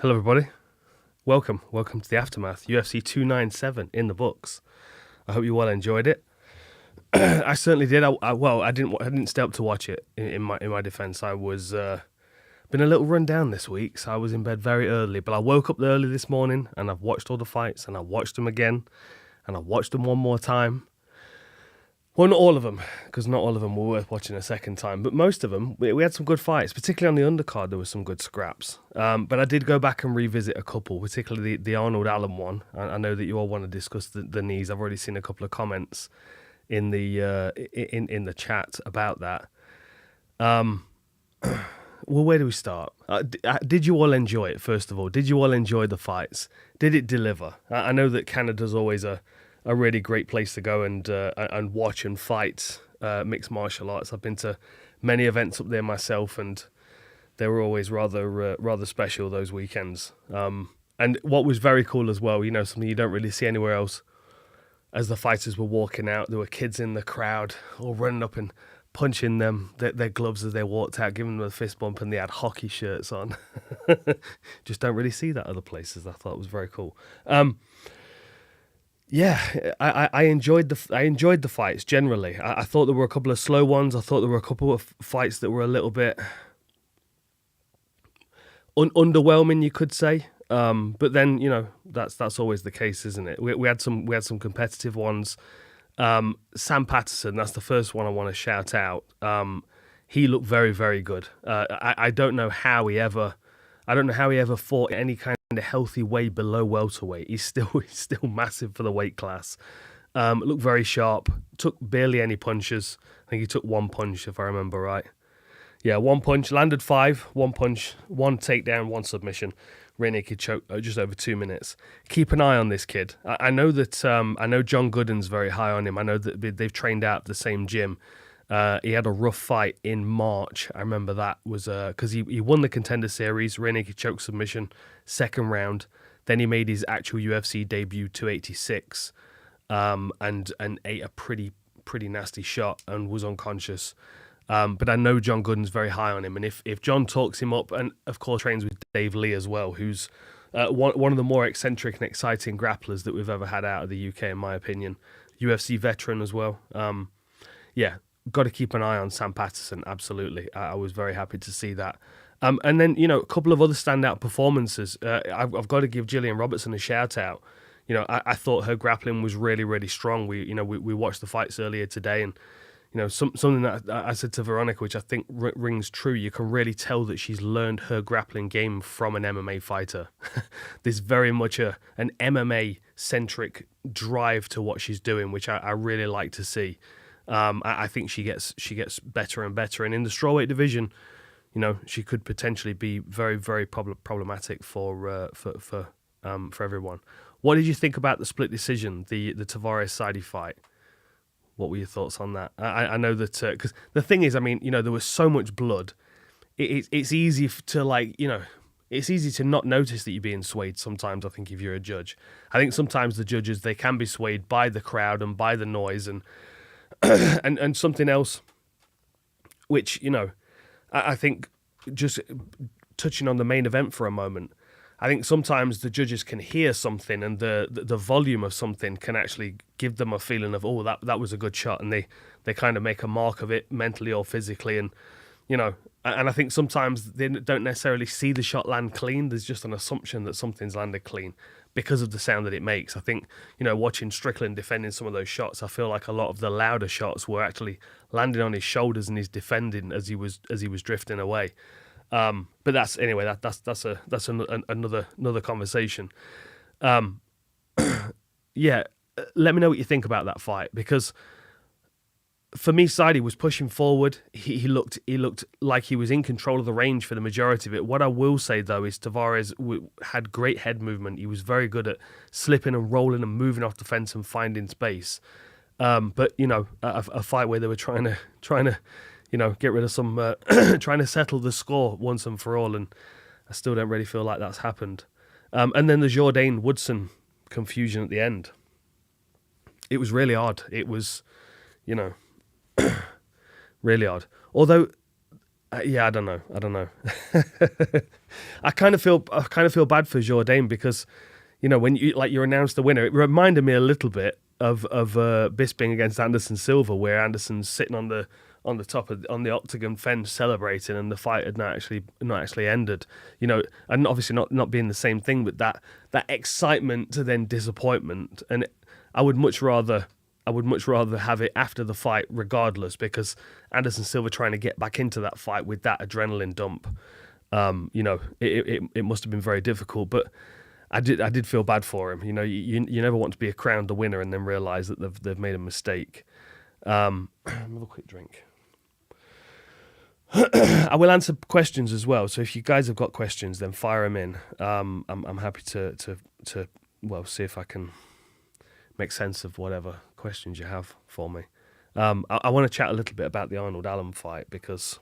Hello, everybody. Welcome to the Aftermath. UFC 297 in the books. I hope you all enjoyed it. I certainly did. I didn't stay up to watch it. In my defense, I was been a little run down this week, so I was in bed very early. But I woke up early this morning, and I've watched all the fights, and I watched them again, and I watched them one more time. Well, not all of them, because not all of them were worth watching a second time. But most of them, we had some good fights, particularly on the undercard. There were some good scraps. But I did go back and revisit a couple, particularly the Arnold Allen one. I know that you all want to discuss the knees. I've already seen a couple of comments in the in the chat about that. Well, where do we start? Did you all enjoy it, first of all? Did you all enjoy the fights? Did it deliver? I know that Canada's always a really great place to go and watch and fight mixed martial arts. I've been to many events up there myself, and they were always rather special those weekends. And what was very cool as well, something you don't really see anywhere else, as the fighters were walking out, there were kids in the crowd all running up and punching them, their gloves as they walked out, giving them a fist bump, and they had hockey shirts on. Just don't really see that other places. I thought it was very cool. Yeah, I enjoyed the fights generally. I thought there were a couple of slow ones. I thought there were a couple of fights that were a little bit underwhelming, you could say. But then that's always the case, isn't it? We had some competitive ones. Sam Patterson, that's the first one I want to shout out. He looked very, very good. I don't know how he ever fought any kind of healthy weight below welterweight. He's still massive for the weight class. Looked very sharp. Took barely any punches. I think he took one punch, if I remember right. Yeah, one punch. Landed 5. One punch. One takedown. One submission. Rear naked choke. Just over 2 minutes. Keep an eye on this kid. I know that. I know John Gooden's very high on him. I know that they've trained out at the same gym. He had a rough fight in March. I remember that was because he won the Contender Series, rear naked choke submission, second round. Then he made his actual UFC debut, 286, and ate a pretty nasty shot and was unconscious. But I know John Gooden's very high on him, and if John talks him up, and of course trains with Dave Lee as well, who's one of the more eccentric and exciting grapplers that we've ever had out of the UK, in my opinion. UFC veteran as well. Yeah. Got to keep an eye on Sam Patterson, absolutely. I was very happy to see that. And then, a couple of other standout performances. I've got to give Gillian Robertson a shout out. I thought her grappling was really, really strong. We watched the fights earlier today, and something that I said to Veronica, which I think rings true. You can really tell that she's learned her grappling game from an MMA fighter. There's very much an MMA centric drive to what she's doing, which I really like to see. I think she gets better and better, and in the strawweight division, she could potentially be very, very problematic for everyone. What did you think about the split decision, the Tavares-Saidi fight? What were your thoughts on that? I know that because the thing is, there was so much blood. It's easy to it's easy to not notice that you're being swayed sometimes, I think, if you're a judge. I think sometimes the judges, they can be swayed by the crowd and by the noise and and something else, which, I think, just touching on the main event for a moment, I think sometimes the judges can hear something, and the volume of something can actually give them a feeling of, oh, that was a good shot, and they kind of make a mark of it mentally or physically, and and I think sometimes they don't necessarily see the shot land clean. There's just an assumption that something's landed clean because of the sound that it makes. I think, watching Strickland defending some of those shots, I feel like a lot of the louder shots were actually landing on his shoulders and he's defending as he was drifting away. But that's another conversation. Yeah, let me know what you think about that fight, because for me, Saidi was pushing forward. He looked like he was in control of the range for the majority of it. What I will say, though, is Tavares had great head movement. He was very good at slipping and rolling and moving off the fence and finding space. But a fight where they were trying to get rid of some, trying to settle the score once and for all, and I still don't really feel like that's happened. And then the Jourdain Woodson confusion at the end. It was really odd. It was, really odd. Although Yeah, I don't know. I don't know. I kind of feel bad for Jourdain because, when you announced the winner, it reminded me a little bit of Bisping against Anderson Silva, where Anderson's sitting on the top on the octagon fence celebrating, and the fight had not actually ended. And obviously not being the same thing, but that excitement to then disappointment, and I would much rather have it after the fight, regardless, because Anderson Silva trying to get back into that fight with that adrenaline dump, it must have been very difficult. But I did feel bad for him. You never want to be crowned the winner and then realise that they've made a mistake. Have a quick drink. I will answer questions as well. So if you guys have got questions, then fire them in. I'm happy to see if I can make sense of whatever questions you have for me. I want to chat a little bit about the Arnold Allen fight because,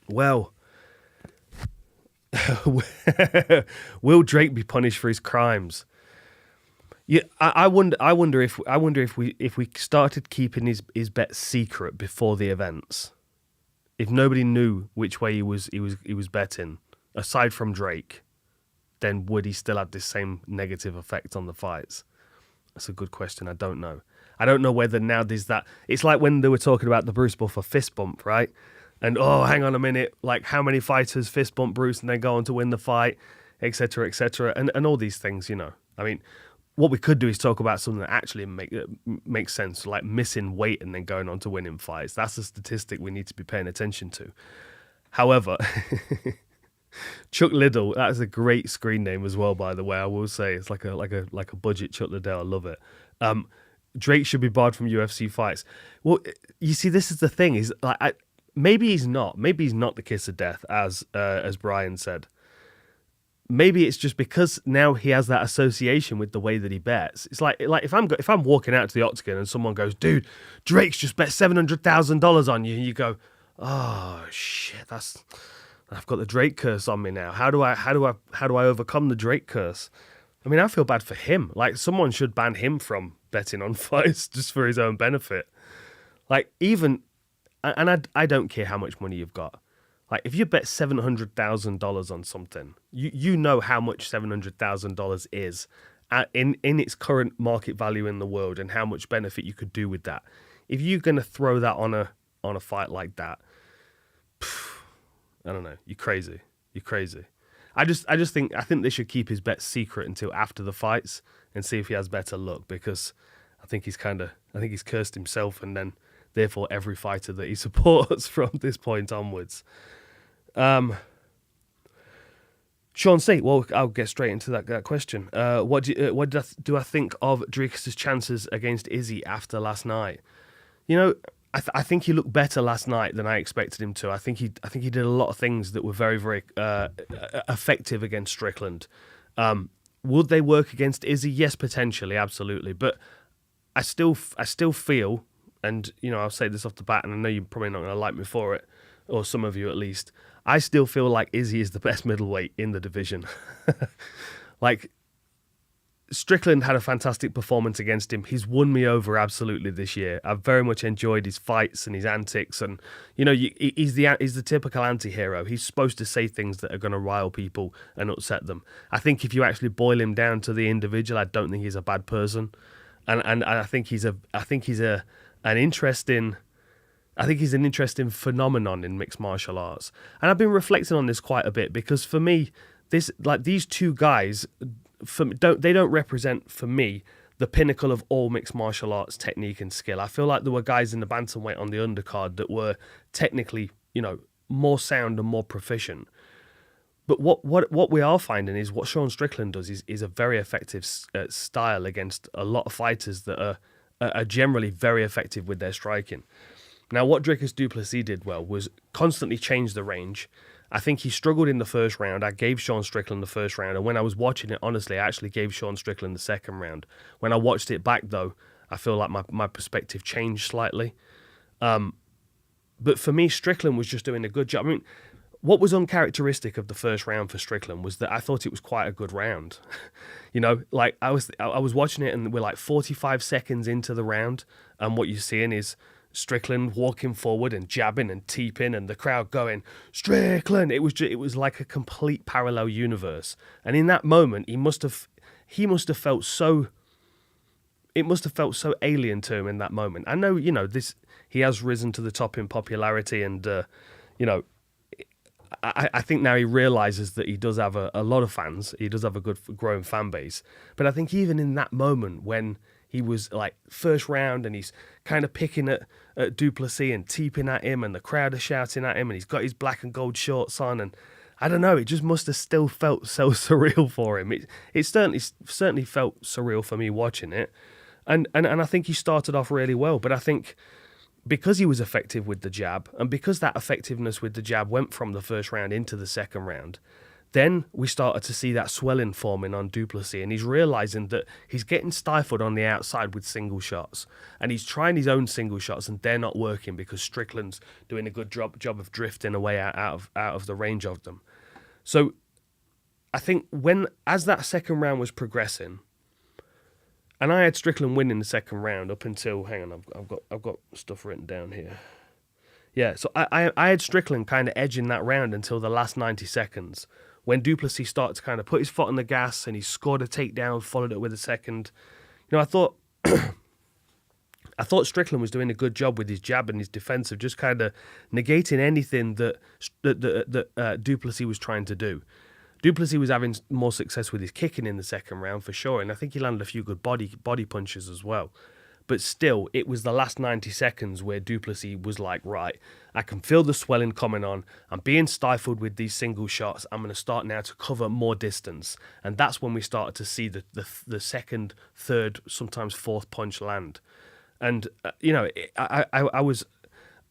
well, will Drake be punished for his crimes? Yeah, I wonder if we started keeping his bets secret before the events, if nobody knew which way he was betting, aside from Drake, then would he still have this same negative effect on the fights? That's a good question. I don't know. I don't know whether now there's that. It's like when they were talking about the Bruce Buffer fist bump, right? And hang on a minute, like how many fighters fist bump Bruce and they go on to win the fight, etc., and all these things. I mean, what we could do is talk about something that actually makes sense, like missing weight and then going on to winning fights. That's a statistic we need to be paying attention to. However, Chuck Liddell, that is a great screen name as well, by the way. I will say it's like a budget Chuck Liddell. I love it. Drake should be barred from UFC fights. Well, you see, this is the thing. Is like maybe he's not. Maybe he's not the kiss of death, as Brian said. Maybe it's just because now he has that association with the way that he bets. It's like if I'm walking out to the octagon and someone goes, "Dude, Drake's just bet $700,000 on you," and you go, "Oh shit, I've got the Drake curse on me now. How do I overcome the Drake curse?" I mean, I feel bad for him. Like someone should ban him from betting on fights just for his own benefit. Like I don't care how much money you've got. Like if you bet $700,000 on something, you know how much $700,000 is in its current market value in the world, and how much benefit you could do with that. If you're gonna throw that on a fight like that, I don't know. You're crazy. I think they should keep his bets secret until after the fights and see if he has better luck, because I think he's cursed himself and then therefore every fighter that he supports from this point onwards. Sean C. Well, I'll get straight into that question. What do I think of Dricus' chances against Izzy after last night? I think he looked better last night than I expected him to. I think he did a lot of things that were very, very effective against Strickland. Would they work against Izzy? Yes, potentially, absolutely. But I still feel, and I'll say this off the bat, and I know you're probably not going to like me for it, or some of you at least. I still feel like Izzy is the best middleweight in the division. Like, Strickland had a fantastic performance against him. He's won me over absolutely this year. I've very much enjoyed his fights and his antics, and he's the typical anti-hero. He's supposed to say things that are going to rile people and upset them. I think if you actually boil him down to the individual, I don't think he's a bad person, and I think he's an interesting phenomenon in mixed martial arts. And I've been reflecting on this quite a bit, because for me, these two guys, they don't represent for me the pinnacle of all mixed martial arts technique and skill. I feel like there were guys in the bantamweight on the undercard that were technically, more sound and more proficient. But what we are finding is what Sean Strickland does is a very effective style against a lot of fighters that are generally very effective with their striking. Now, what Dricus du Plessis did well was constantly change the range. I think he struggled in the first round. I gave Sean Strickland the first round, and when I was watching it, honestly, I actually gave Sean Strickland the second round. When I watched it back, though, I feel like my perspective changed slightly. But for me, Strickland was just doing a good job. I mean, what was uncharacteristic of the first round for Strickland was that I thought it was quite a good round. I was watching it, and we're like 45 seconds into the round, and what you're seeing is Strickland walking forward and jabbing and teeping and the crowd going, Strickland. It was like a complete parallel universe. And in that moment, he must have felt so, it must have felt so alien to him in that moment. I know, he has risen to the top in popularity and, I think now he realizes that he does have a lot of fans. He does have a good growing fan base. But I think even in that moment when he was like first round and he's kind of picking at Du Plessis and teeping at him and the crowd are shouting at him and he's got his black and gold shorts on and I don't know, it just must have still felt so surreal for him. It certainly felt surreal for me watching it. And I think he started off really well. But I think because he was effective with the jab and because that effectiveness with the jab went from the first round into the second round, then we started to see that swelling forming on Du Plessis and he's realising that he's getting stifled on the outside with single shots and he's trying his own single shots and they're not working because Strickland's doing a good job of drifting away out of the range of them. So I think as that second round was progressing, and I had Strickland winning the second round up until, hang on, I've got stuff written down here. Yeah, so I had Strickland kind of edging that round until the last 90 seconds when Du Plessis started to kind of put his foot on the gas and he scored a takedown, followed it with a second. I thought Strickland was doing a good job with his jab and his defense of just kind of negating anything that Du Plessis was trying to do. Du Plessis was having more success with his kicking in the second round for sure, and I think he landed a few good body punches as well. But still, it was the last 90 seconds where Du Plessis was like, right, I can feel the swelling coming on. I'm being stifled with these single shots. I'm going to start now to cover more distance. And that's when we started to see the second, third, sometimes fourth punch land. And,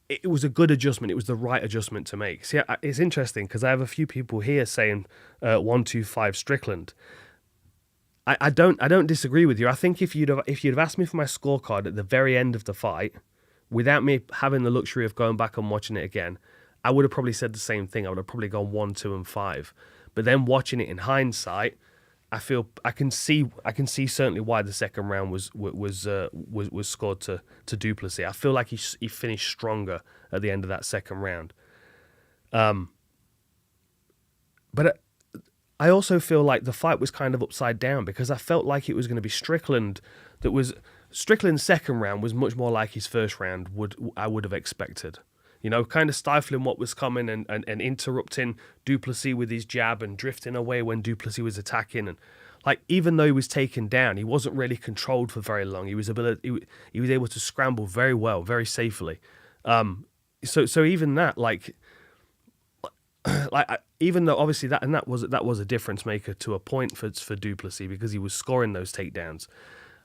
it was a good adjustment. It was the right adjustment to make. See, it's interesting because I have a few people here saying 1-2-5 Strickland. I don't disagree with you. I think if you'd have asked me for my scorecard at the very end of the fight, without me having the luxury of going back and watching it again, I would have probably said the same thing. I would have probably gone 1, 2, and 5. But then watching it in hindsight, I can see certainly why the second round was scored to Du Plessis. I feel like he finished stronger at the end of that second round. But I also feel like the fight was kind of upside down because I felt like it was going to be Strickland. Strickland's second round was much more like his first round I would have expected. Kind of stifling what was coming and interrupting Du Plessis with his jab and drifting away when Du Plessis was attacking. And even though he was taken down, he wasn't really controlled for very long. He was able to scramble very well, very safely. So even that, even though obviously that was a difference maker to a point for Du Plessis because he was scoring those takedowns.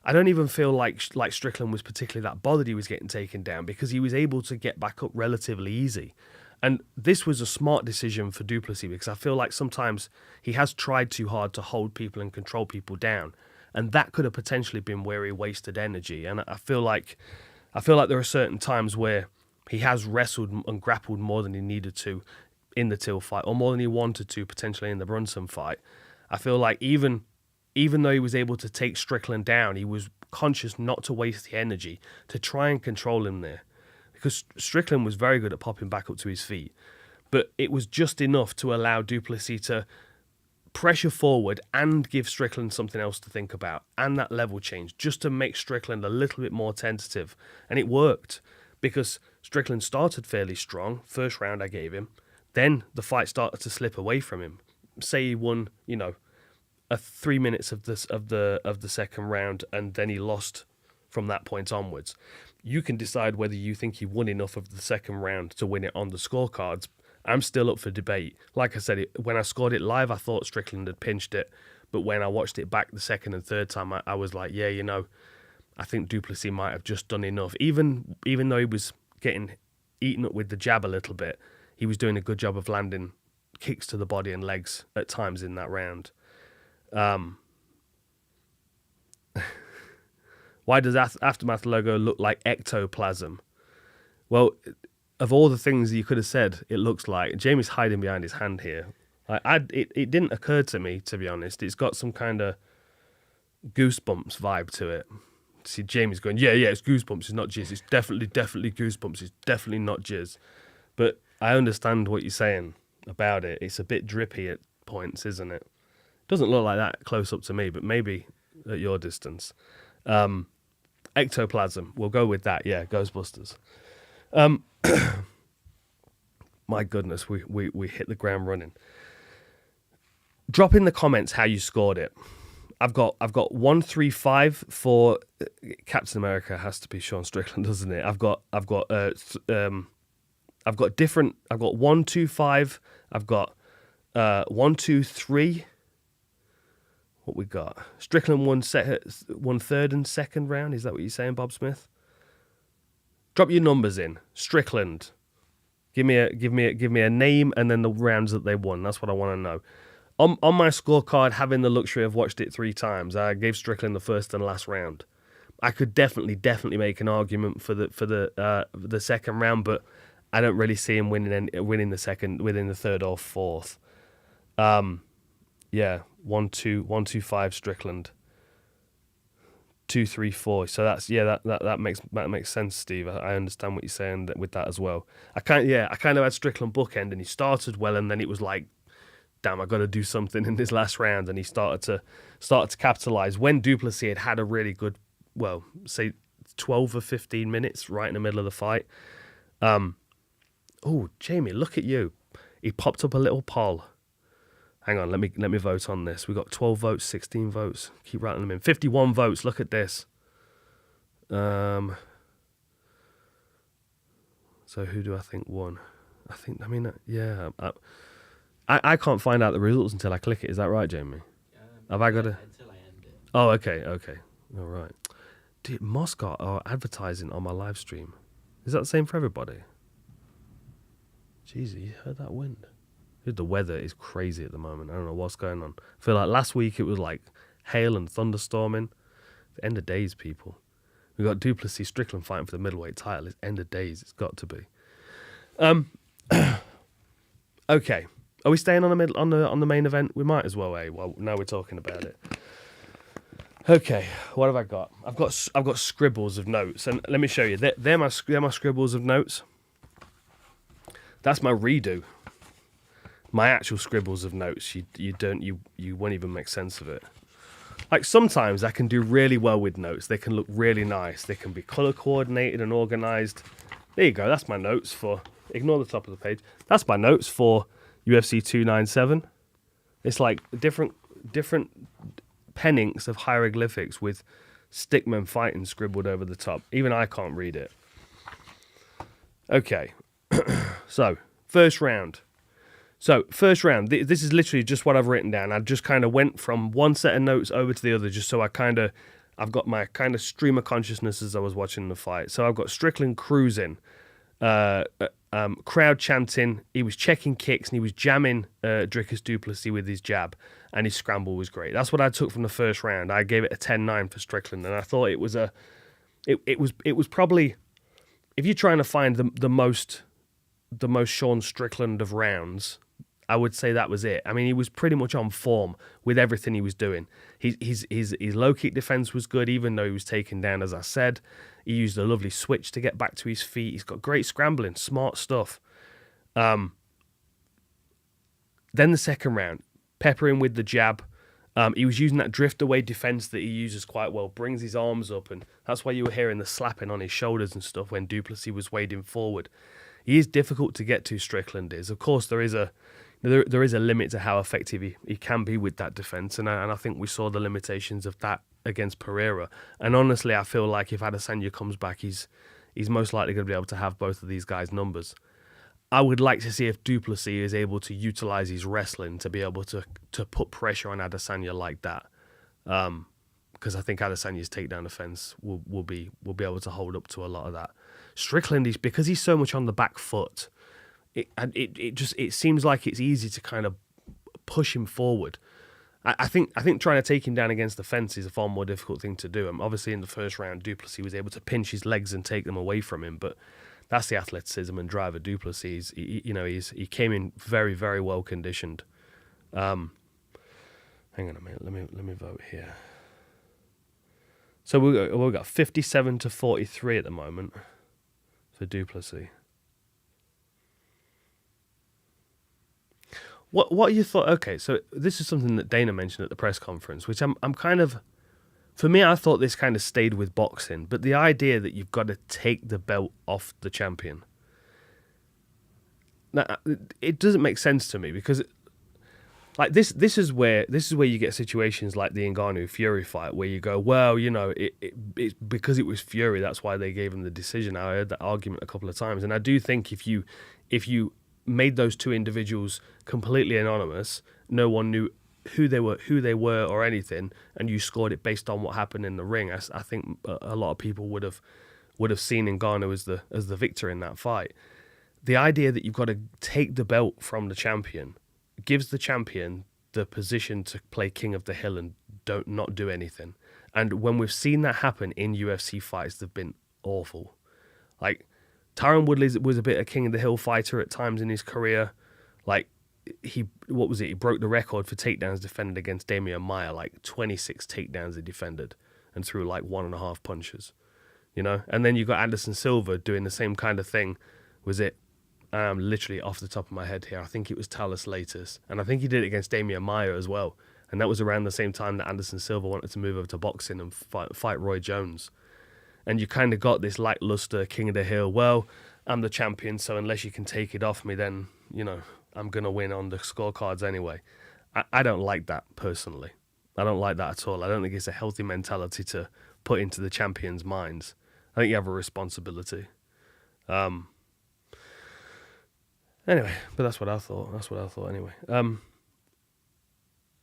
I don't even feel like Strickland was particularly that bothered he was getting taken down because he was able to get back up relatively easy. And this was a smart decision for Du Plessis because I feel like sometimes he has tried too hard to hold people and control people down. And that could have potentially been where he wasted energy. And I feel like there are certain times where he has wrestled and grappled more than he needed to in the Till fight or more than he wanted to potentially in the Brunson fight. I feel like even though he was able to take Strickland down, he was conscious not to waste the energy to try and control him there. Because Strickland was very good at popping back up to his feet. But it was just enough to allow Du Plessis to pressure forward and give Strickland something else to think about. And that level change, just to make Strickland a little bit more tentative. And it worked. Because Strickland started fairly strong. First round I gave him. Then the fight started to slip away from him. Say he won, 3 minutes of the second round, and then he lost from that point onwards. You can decide whether you think he won enough of the second round to win it on the scorecards. I'm still up for debate. Like I said, when I scored it live, I thought Strickland had pinched it, but when I watched it back the second and third time, I was like, yeah, I think Du Plessis might have just done enough. Even though he was getting eaten up with the jab a little bit, he was doing a good job of landing kicks to the body and legs at times in that round. Why does Aftermath logo look like ectoplasm? Well, of all the things you could have said, it looks like Jamie's hiding behind his hand here. It didn't occur to me, to be honest. It's got some kind of Goosebumps vibe to it. see Jamie's going, yeah, it's goosebumps. It's not jizz. It's definitely goosebumps. It's definitely not jizz. But I understand what you're saying about it. It's a bit drippy at points, isn't it? Doesn't look like that close up to me, but maybe at your distance. Ectoplasm. We'll go with that. Yeah, Ghostbusters. My goodness, we hit the ground running. Drop in the comments how you scored it. I've got 135 for Captain America. Has to be Sean Strickland, doesn't it? I've got 125. I've got 123. What we got? Strickland won third and second round. Is that what you're saying, Bob Smith? Drop your numbers in. Strickland. Give me a name and then the rounds that they won. That's what I want to know. On my scorecard, having the luxury of watched it 3 times, I gave Strickland the first and last round. I could definitely make an argument for the second round, but I don't really see him winning the second within the third or fourth. Yeah, 1-2-5 Strickland. 2-3-4. So that makes sense, Steve. I understand what you're saying with that as well. I kind of had Strickland bookend, and he started well, and then it was like, damn, I got to do something in this last round, and he started to capitalize when Duplessis had a really good, well, say 12 or 15 minutes right in the middle of the fight. Oh, Jamie, look at you. He popped up a little poll. Hang on, let me vote on this. We got 12 votes, 16 votes. Keep writing them in. 51 votes. Look at this. So who do I think won? I can't find out the results until I click it. Is that right, Jamie? Have I got to? Until I end it. Oh, okay. All right. Dude, Moscow are advertising on my live stream. Is that the same for everybody? Jeez, you heard that wind? The weather is crazy at the moment. I don't know what's going on. I feel like last week it was like hail and thunderstorming. The end of days, people. We got Duplessis Strickland fighting for the middleweight title. It's end of days. It's got to be. Okay. Are we staying on the main event? We might as well, eh? Well, now we're talking about it. Okay, what have I got? I've got scribbles of notes, and let me show you. They're my scribbles of notes. That's my redo. My actual scribbles of notes. You won't even make sense of it. Like sometimes I can do really well with notes. They can look really nice. They can be color coordinated and organized. There you go. That's my notes for. Ignore the top of the page. That's my notes for UFC 297. It's like different pennings of hieroglyphics with stickmen fighting scribbled over the top. Even I can't read it. Okay. So, first round. This is literally just what I've written down. I just kind of went from one set of notes over to the other just so I've got my kind of stream of consciousness as I was watching the fight. So I've got Strickland cruising. Crowd chanting. He was checking kicks and he was jamming Dricus Duplessis with his jab, and his scramble was great. That's what I took from the first round. I gave it a 10-9 for Strickland, and I thought it was probably, if you're trying to find the most Sean Strickland of rounds, I would say that was it. I mean, he was pretty much on form with everything he was doing. His low kick defense was good, even though he was taken down, as I said. He used a lovely switch to get back to his feet. He's got great scrambling, smart stuff. Then the second round, pepper him with the jab. He was using that drift away defense that he uses quite well, brings his arms up, and that's why you were hearing the slapping on his shoulders and stuff when Duplessis was wading forward. He is difficult to get to, Strickland is. Of course, there is a limit to how effective he can be with that defense, and I think we saw the limitations of that against Pereira. And honestly, I feel like if Adesanya comes back, he's most likely going to be able to have both of these guys' numbers. I would like to see if Duplessis is able to utilize his wrestling to be able to put pressure on Adesanya like that, because I think Adesanya's takedown defense will be able to hold up to a lot of that. Strickland, because he's so much on the back foot, it seems like it's easy to kind of push him forward. I think trying to take him down against the fence is a far more difficult thing to do. Obviously, in the first round, Duplessis was able to pinch his legs and take them away from him, but that's the athleticism and drive of Duplessis. He came in very, very well conditioned. Hang on a minute, let me vote here. So we've got 57-43 at the moment for Du Plessis. What are your thoughts? Okay, so this is something that Dana mentioned at the press conference, which I'm kind of, for me, I thought this kind of stayed with boxing, but the idea that you've got to take the belt off the champion, now, it doesn't make sense to me because, like this is where you get situations like the Ngannou Fury fight where you go, well, you know, it's because it was Fury, that's why they gave him the decision. I heard that argument a couple of times, and I do think if you made those two individuals completely anonymous, no one knew who they were or anything, and you scored it based on what happened in the ring, I think a lot of people would have seen Ngannou as the victor in that fight. The idea that you've got to take the belt from the champion gives the champion the position to play king of the hill and not do anything. And when we've seen that happen in UFC fights, they've been awful. Like, Tyron Woodley was a bit of king of the hill fighter at times in his career. Like, he broke the record for takedowns defended against Damian Maia, like 26 takedowns he defended and threw like 1.5 punches, you know? And then you got Anderson Silva doing the same kind of thing. Was it, literally off the top of my head here, I think it was Talis Latus. And I think he did it against Damian Maia as well. And that was around the same time that Anderson Silva wanted to move over to boxing and fight Roy Jones. And you kind of got this lackluster king of the hill. Well, I'm the champion, so unless you can take it off me, then, you know, I'm going to win on the scorecards anyway. I don't like that, personally. I don't like that at all. I don't think it's a healthy mentality to put into the champion's minds. I think you have a responsibility. Anyway, but that's what I thought. Anyway.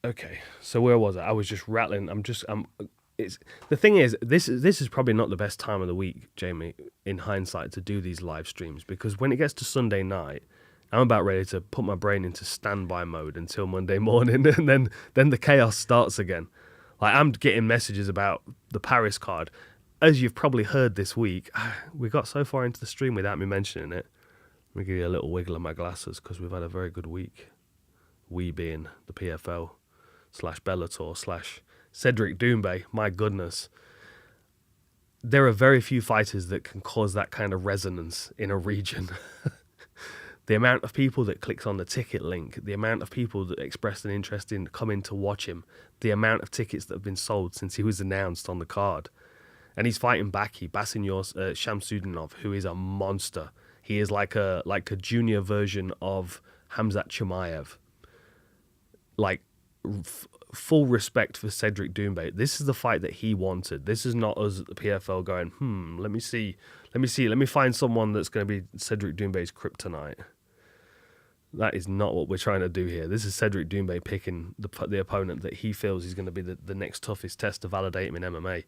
Okay, so where was I? I was just rattling. It's the thing is, this is probably not the best time of the week, Jamie, in hindsight, to do these live streams, because when it gets to Sunday night, I'm about ready to put my brain into standby mode until Monday morning, and then the chaos starts again. Like, I'm getting messages about the Paris card. As you've probably heard this week, we got so far into the stream without me mentioning it. Let me give you a little wiggle of my glasses, because we've had a very good week. We being the PFL / Bellator / Cedric Doumbe. My goodness. There are very few fighters that can cause that kind of resonance in a region. The amount of people that clicks on the ticket link, the amount of people that expressed an interest in coming to watch him, the amount of tickets that have been sold since he was announced on the card. And he's fighting Basinyor Shamsudinov, who is a monster. He is like a junior version of Khamzat Chimaev. Like, full respect for Cedric Doumbe. This is the fight that he wanted. This is not us at the PFL going, let me find someone that's going to be Cedric Doumbe's kryptonite. That is not what we're trying to do here. This is Cedric Doumbe picking the opponent that he feels is going to be the next toughest test to validate him in MMA.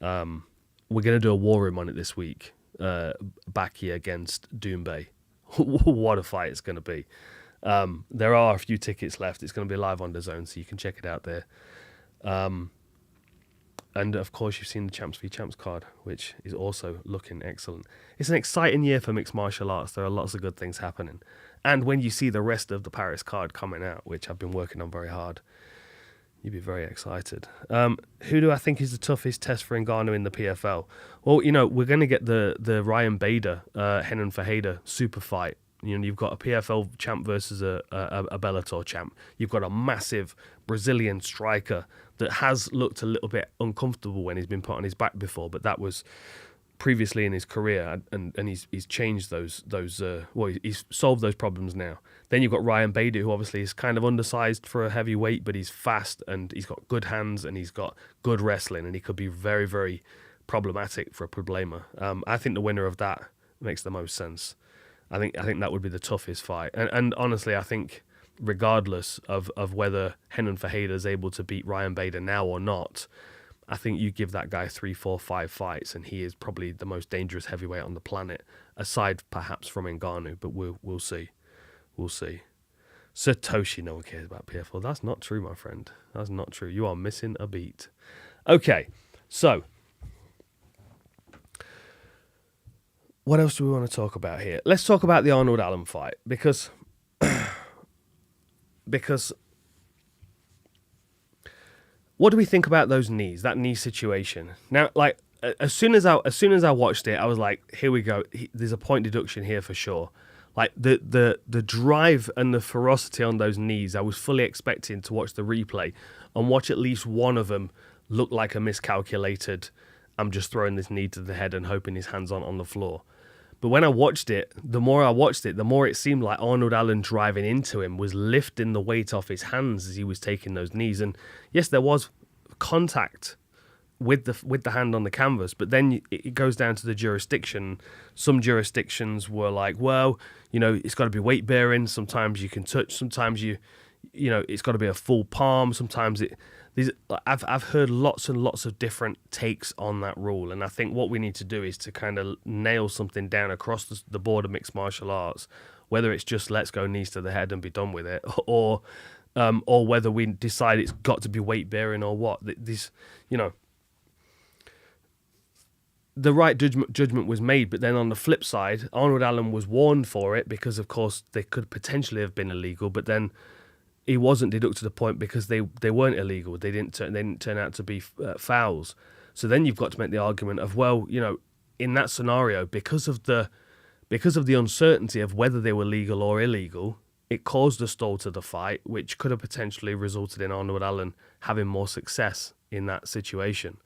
We're going to do a war room on it this week. Baki against Doumbe. What a fight it's going to be. There are a few tickets left. It's going to be live on DAZN, so you can check it out there. And of course, you've seen the Champs v Champs card, which is also looking excellent. It's an exciting year for mixed martial arts. There are lots of good things happening. And when you see the rest of the Paris card coming out, which I've been working on very hard, you'd be very excited. Who do I think is the toughest test for Ngannou in the PFL? Well, you know, we're going to get the Ryan Bader, Renan Ferreira super fight. You know, you've got a PFL champ versus a Bellator champ. You've got a massive Brazilian striker that has looked a little bit uncomfortable when he's been put on his back before, but that was previously in his career, and he's changed those he's solved those problems now. Then you've got Ryan Bader, who obviously is kind of undersized for a heavyweight, but he's fast and he's got good hands and he's got good wrestling, and he could be very, very problematic for a Problema. I think the winner of that makes the most sense. I think that would be the toughest fight. And honestly, I think regardless of whether Renan Ferreira is able to beat Ryan Bader now or not, I think you give that guy 3, 4, 5 fights, and he is probably the most dangerous heavyweight on the planet, aside perhaps from Ngannou. But we'll see. We'll see. Satoshi, no one cares about PFL. That's not true, my friend. That's not true. You are missing a beat. Okay, so what else do we want to talk about here? Let's talk about the Arnold Allen fight, because What do we think about those knees? That knee situation. Now, like as soon as I watched it, I was like, here we go. There's a point deduction here for sure. Like the drive and the ferocity on those knees, I was fully expecting to watch the replay and watch at least one of them look like a miscalculated, I'm just throwing this knee to the head and hoping his hand's on the floor. But when I watched it, the more it seemed like Arnold Allen driving into him was lifting the weight off his hands as he was taking those knees. And yes, there was contact with the hand on the canvas, but then it goes down to the jurisdiction. Some jurisdictions were like, well, it's got to be weight bearing. Sometimes you can touch. Sometimes it's got to be a full palm. Sometimes I've heard lots and lots of different takes on that rule, and I think what we need to do is to kind of nail something down across the board of mixed martial arts, whether it's just let's go knees to the head and be done with it, or whether we decide it's got to be weight bearing or what. The right judgment was made, but then on the flip side, Arnold Allen was warned for it because, of course, they could potentially have been illegal, but then he wasn't deducted a point because they weren't illegal. They didn't turn out to be fouls. So then you've got to make the argument of, well, in that scenario, because of the uncertainty of whether they were legal or illegal, it caused a stall to the fight, which could have potentially resulted in Arnold Allen having more success in that situation.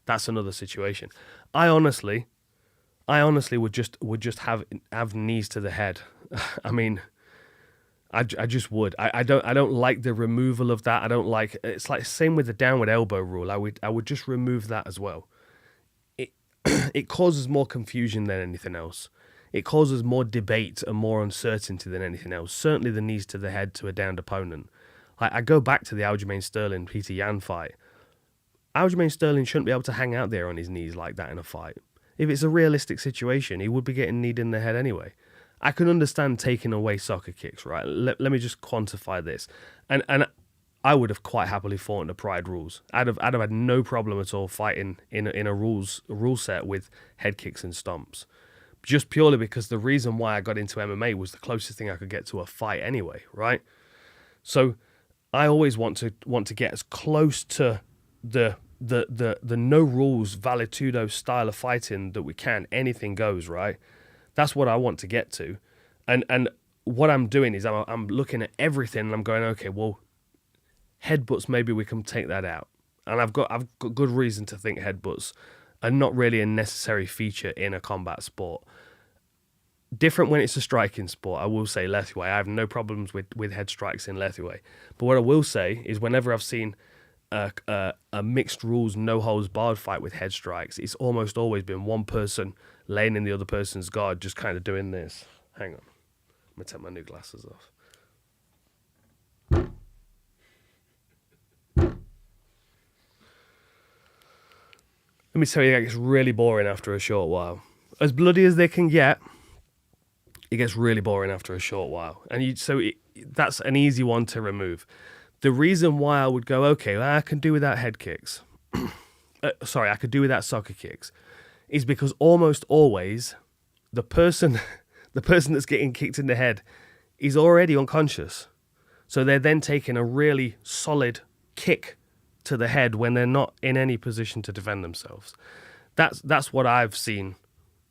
That's another situation. I honestly would just have knees to the head. I mean, I just would. I don't like the removal of that. I don't like. It's like same with the downward elbow rule. I would just remove that as well. It causes more confusion than anything else. It causes more debate and more uncertainty than anything else. Certainly the knees to the head to a downed opponent. I go back to the Aljamain Sterling Peter Yan fight. Aljamain Sterling shouldn't be able to hang out there on his knees like that in a fight. If it's a realistic situation, he would be getting kneed in the head anyway. I can understand taking away soccer kicks, right? Let me just quantify this. And I would have quite happily fought under Pride rules. I'd have had no problem at all fighting in a rule set with head kicks and stomps. Just purely because the reason why I got into MMA was the closest thing I could get to a fight anyway, right? So I always want to get as close to the no rules valetudo style of fighting that we can. Anything goes, right? That's what I want to get to. And what I'm doing is I'm looking at everything and I'm going, okay, well, headbutts, maybe we can take that out. And I've got good reason to think headbutts are not really a necessary feature in a combat sport. Different when it's a striking sport. I will say Lethwei. I have no problems with head strikes in Lethwei. But what I will say is whenever I've seen a mixed rules, no holds barred fight with head strikes, it's almost always been one person laying in the other person's guard, just kind of doing this. Hang on. I'm going to take my new glasses off. Let me tell you, it gets really boring after a short while. As bloody as they can get, it gets really boring after a short while. And that's an easy one to remove. The reason why I would go, okay, well, I can do without head kicks. I could do without soccer kicks, is because almost always the person that's getting kicked in the head is already unconscious. So they're then taking a really solid kick to the head when they're not in any position to defend themselves. That's what I've seen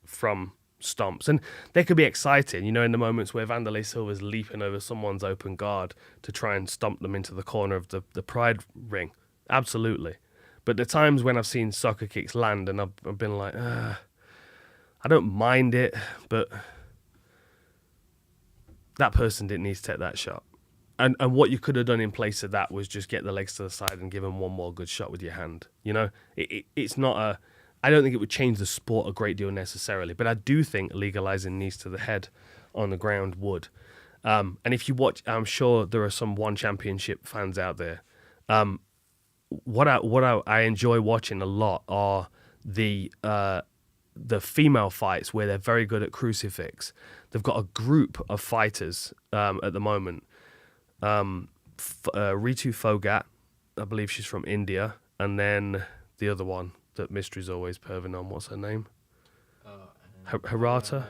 from stomps. And they could be exciting, in the moments where Wanderlei Silva's leaping over someone's open guard to try and stomp them into the corner of the Pride ring. Absolutely. But the times when I've seen soccer kicks land and I've been like, I don't mind it, but that person didn't need to take that shot. And what you could have done in place of that was just get the legs to the side and give them one more good shot with your hand. It's not I don't think it would change the sport a great deal necessarily, but I do think legalizing knees to the head on the ground would. And if you watch, I'm sure there are some One Championship fans out there. What I enjoy watching a lot are the female fights where they're very good at crucifix. They've got a group of fighters at the moment. Ritu Phogat, I believe she's from India, and then the other one that Mystery's always perving on. What's her name? Hirata?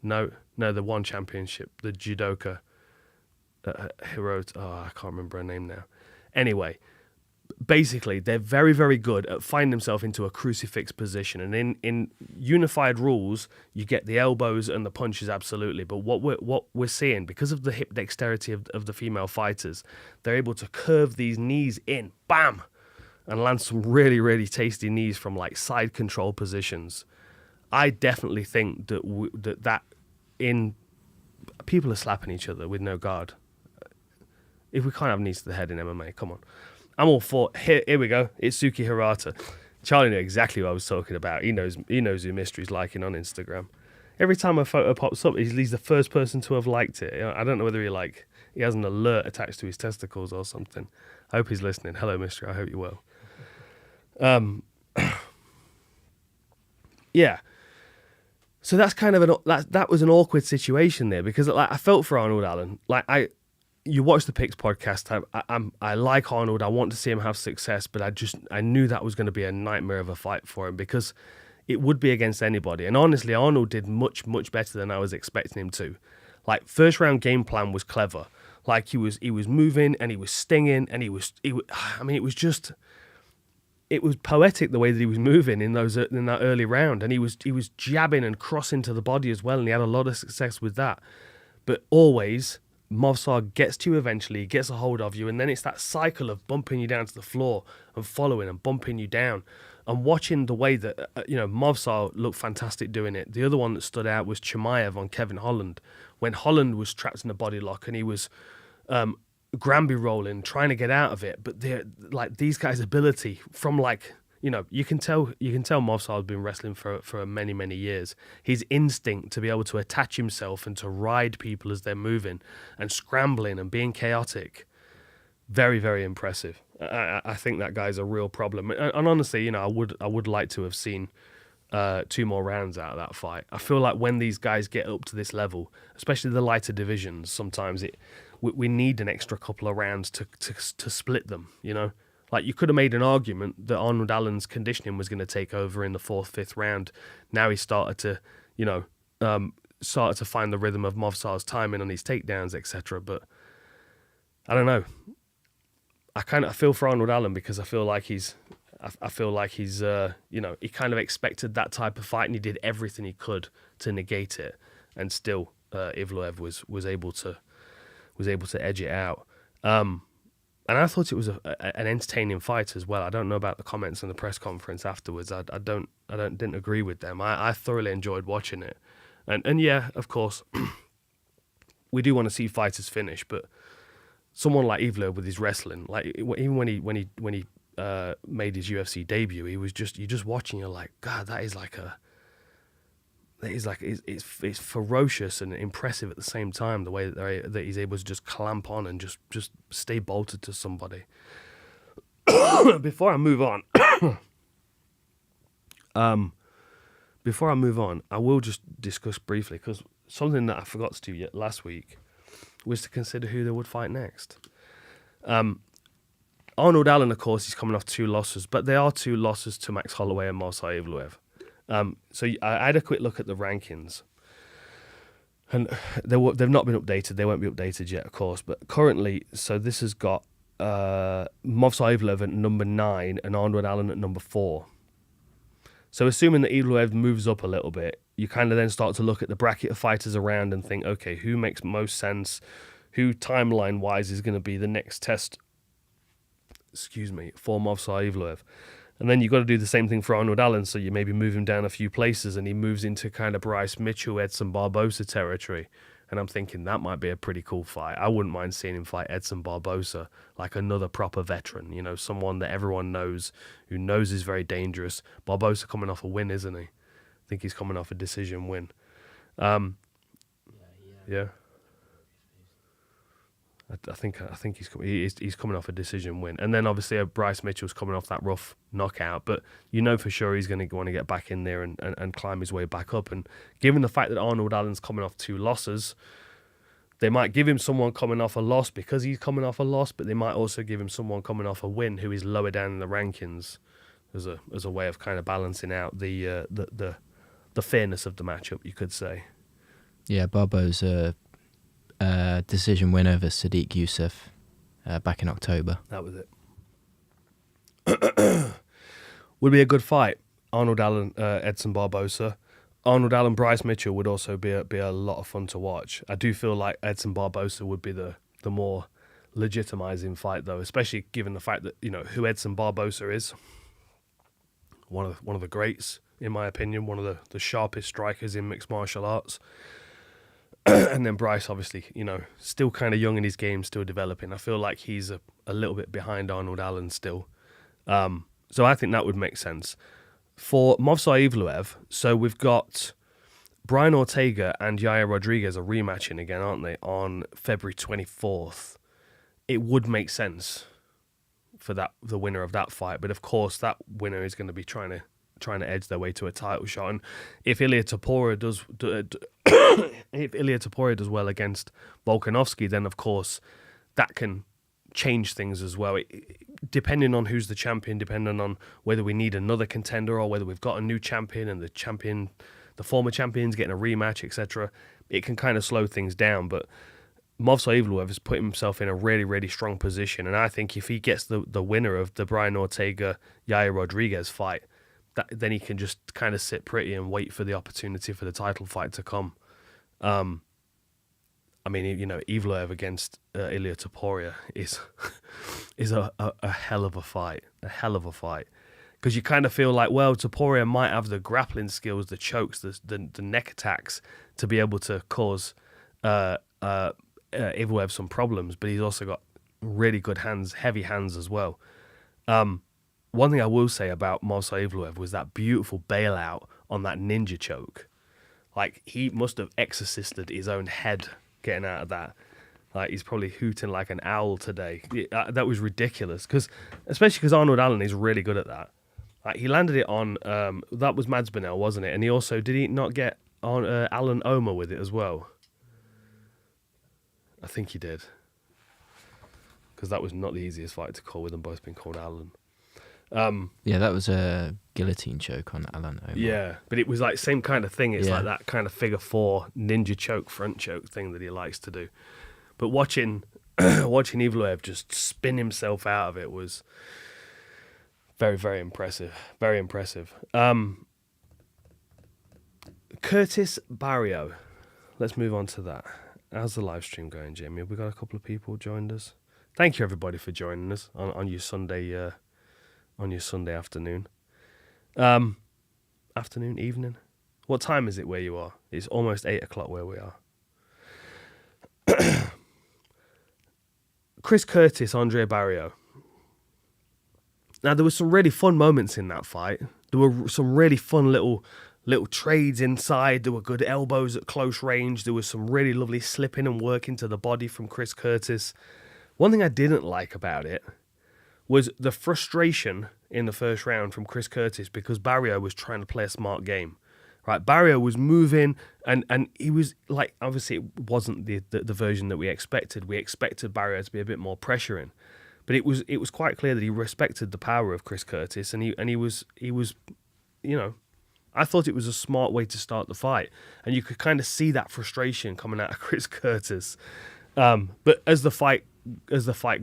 No, the One Championship, the judoka. Hirota. Oh, I can't remember her name now. Anyway, basically, they're very, very good at finding themselves into a crucifix position. And in unified rules, you get the elbows and the punches, absolutely. But what we're seeing, because of the hip dexterity of the female fighters, they're able to curve these knees in, bam, and land some really, really tasty knees from like side control positions. I definitely think that in people are slapping each other with no guard. If we can't have knees to the head in MMA, come on. I'm all for here we go. It's Suki Hirata. Charlie knew exactly what I was talking about. He knows who Mystery's liking on Instagram. Every time a photo pops up, he's the first person to have liked it. I don't know whether he has an alert attached to his testicles or something. I hope he's listening. Hello, Mystery. I hope you're well. Yeah. So that's kind of that was an awkward situation there, because like I felt for Arnold Allen. Like you watch the Picks podcast. I like Arnold. I want to see him have success, but I knew that was going to be a nightmare of a fight for him, because it would be against anybody. And honestly, Arnold did much, much better than I was expecting him to. Like, first round game plan was clever. Like he was moving and he was stinging and it was poetic the way that he was moving in that early round, and he was jabbing and crossing to the body as well, and he had a lot of success with that. But always, Movsar gets to you eventually, gets a hold of you, and then it's that cycle of bumping you down to the floor and following and bumping you down. And watching the way that Movsar looked fantastic doing it. The other one that stood out was Chimaev on Kevin Holland, when Holland was trapped in a body lock and he was Granby rolling, trying to get out of it. But they're like, these guys' ability from you can tell Movsar has been wrestling for many, many years. His instinct to be able to attach himself and to ride people as they're moving and scrambling and being chaotic, very, very impressive. I think that guy's a real problem. And honestly, I would like to have seen 2 more rounds out of that fight. I feel like when these guys get up to this level, especially the lighter divisions, sometimes we need an extra couple of rounds to split them, Like, you could have made an argument that Arnold Allen's conditioning was going to take over in the 4th, 5th round. Now he started to find the rhythm of Movsar's timing on his takedowns, etc. But I don't know. I kind of feel for Arnold Allen, because I feel like he's he kind of expected that type of fight, and he did everything he could to negate it, and still Evloev was able to edge it out. And I thought it was an entertaining fight as well. I don't know about the comments in the press conference afterwards. I didn't agree with them. I thoroughly enjoyed watching it, and yeah, of course, we do want to see fighters finish, but someone like Evloev with his wrestling, like even when he made his UFC debut, he was you're just watching, you're like, God, it's ferocious and impressive at the same time, the way that he's able to just clamp on and just stay bolted to somebody. Before I move on, I will just discuss briefly, because something that I forgot to do last week was to consider who they would fight next. Arnold Allen, of course, is coming off 2 losses, but they are 2 losses to Max Holloway and Movsar Evloev. So I had a quick look at the rankings, and they've not been updated. They won't be updated yet, of course. But currently, so this has got Movsar Evloev at number 9 and Arnold Allen at number 4. So assuming that Evloev moves up a little bit, you kind of then start to look at the bracket of fighters around and think, okay, who makes most sense? Who timeline-wise is going to be the next test? For Movsar Evloev. And then you've got to do the same thing for Arnold Allen, so you maybe move him down a few places and he moves into kind of Bryce Mitchell, Edson Barbosa territory. And I'm thinking that might be a pretty cool fight. I wouldn't mind seeing him fight Edson Barbosa, like another proper veteran, someone that everyone knows, who knows is very dangerous. Barbosa coming off a win, isn't he? I think he's coming off a decision win. Yeah. I think he's coming off a decision win, and then obviously Bryce Mitchell's coming off that rough knockout. But for sure he's going to want to get back in there and climb his way back up. And given the fact that Arnold Allen's coming off 2 losses, they might give him someone coming off a loss because he's coming off a loss, but they might also give him someone coming off a win who is lower down in the rankings as a way of kind of balancing out the fairness of the matchup, you could say. Yeah, Barbo's decision win over Sadiq Youssef back in October. That was it. would be a good fight. Arnold Allen, Edson Barbosa. Arnold Allen, Bryce Mitchell would also be a lot of fun to watch. I do feel like Edson Barbosa would be the more legitimizing fight, though, especially given the fact that, who Edson Barbosa is. One of the greats, in my opinion, one of the sharpest strikers in mixed martial arts. And then Bryce, obviously, still kind of young in his game, still developing. I feel like he's a little bit behind Arnold Allen still. So I think that would make sense. For Movsar Evloev, so we've got Brian Ortega and Yair Rodriguez are rematching again, aren't they, on February 24th. It would make sense for the winner of that fight, but of course that winner is going to be trying to edge their way to a title shot. And if Ilia Topuria does well against Volkanovski, then of course that can change things as well. Depending on who's the champion, depending on whether we need another contender or whether we've got a new champion and the former champion's getting a rematch, etc., it can kind of slow things down. But Movsar Evloev has put himself in a really, really strong position, and I think if he gets the winner of the Brian Ortega-Yair Rodriguez fight, then he can just kind of sit pretty and wait for the opportunity for the title fight to come. Evloev against Ilia Topuria is a hell of a fight, because you kind of feel like, well, Topuria might have the grappling skills, the chokes, the neck attacks to be able to cause Evloev some problems, but he's also got really good hands, heavy hands as well. One thing I will say about Movsar Evloev was that beautiful bailout on that ninja choke. Like, he must have exorcised his own head getting out of that. Like, he's probably hooting like an owl today. That was ridiculous, especially because Arnold Allen is really good at that. Like, he landed it on, that was Masvidal, wasn't it? And he also, did he not get on Alan Omer with it as well? I think he did. Because that was not the easiest fight to call, with them both being called Alan. Yeah, that was a guillotine choke on Alan Omer. Yeah, but it was like same kind of thing. It's Yeah. like that kind of figure four ninja choke, front choke thing that he likes to do. But watching Evloev just spin himself out of it was very, very impressive. Very impressive. Curtis Barriault. Let's move on to that. How's the live stream going, Jamie? Have we got a couple of people joined us? Thank you, everybody, for joining us on your Sunday afternoon. Afternoon, evening? What time is it where you are? It's almost 8 o'clock where we are. Chris Curtis, Andre Barriault. Now, there were some really fun moments in that fight. There were some really fun little trades inside. There were good elbows at close range. There was some really lovely slipping and working to the body from Chris Curtis. One thing I didn't like about it was the frustration in the first round from Chris Curtis, because Barriault was trying to play a smart game. Right, Barriault was moving, and he was like, obviously it wasn't the version that we expected. We expected Barriault to be a bit more pressuring, but it was quite clear that he respected the power of Chris Curtis, and he was I thought it was a smart way to start the fight, and you could kind of see that frustration coming out of Chris Curtis. But as the fight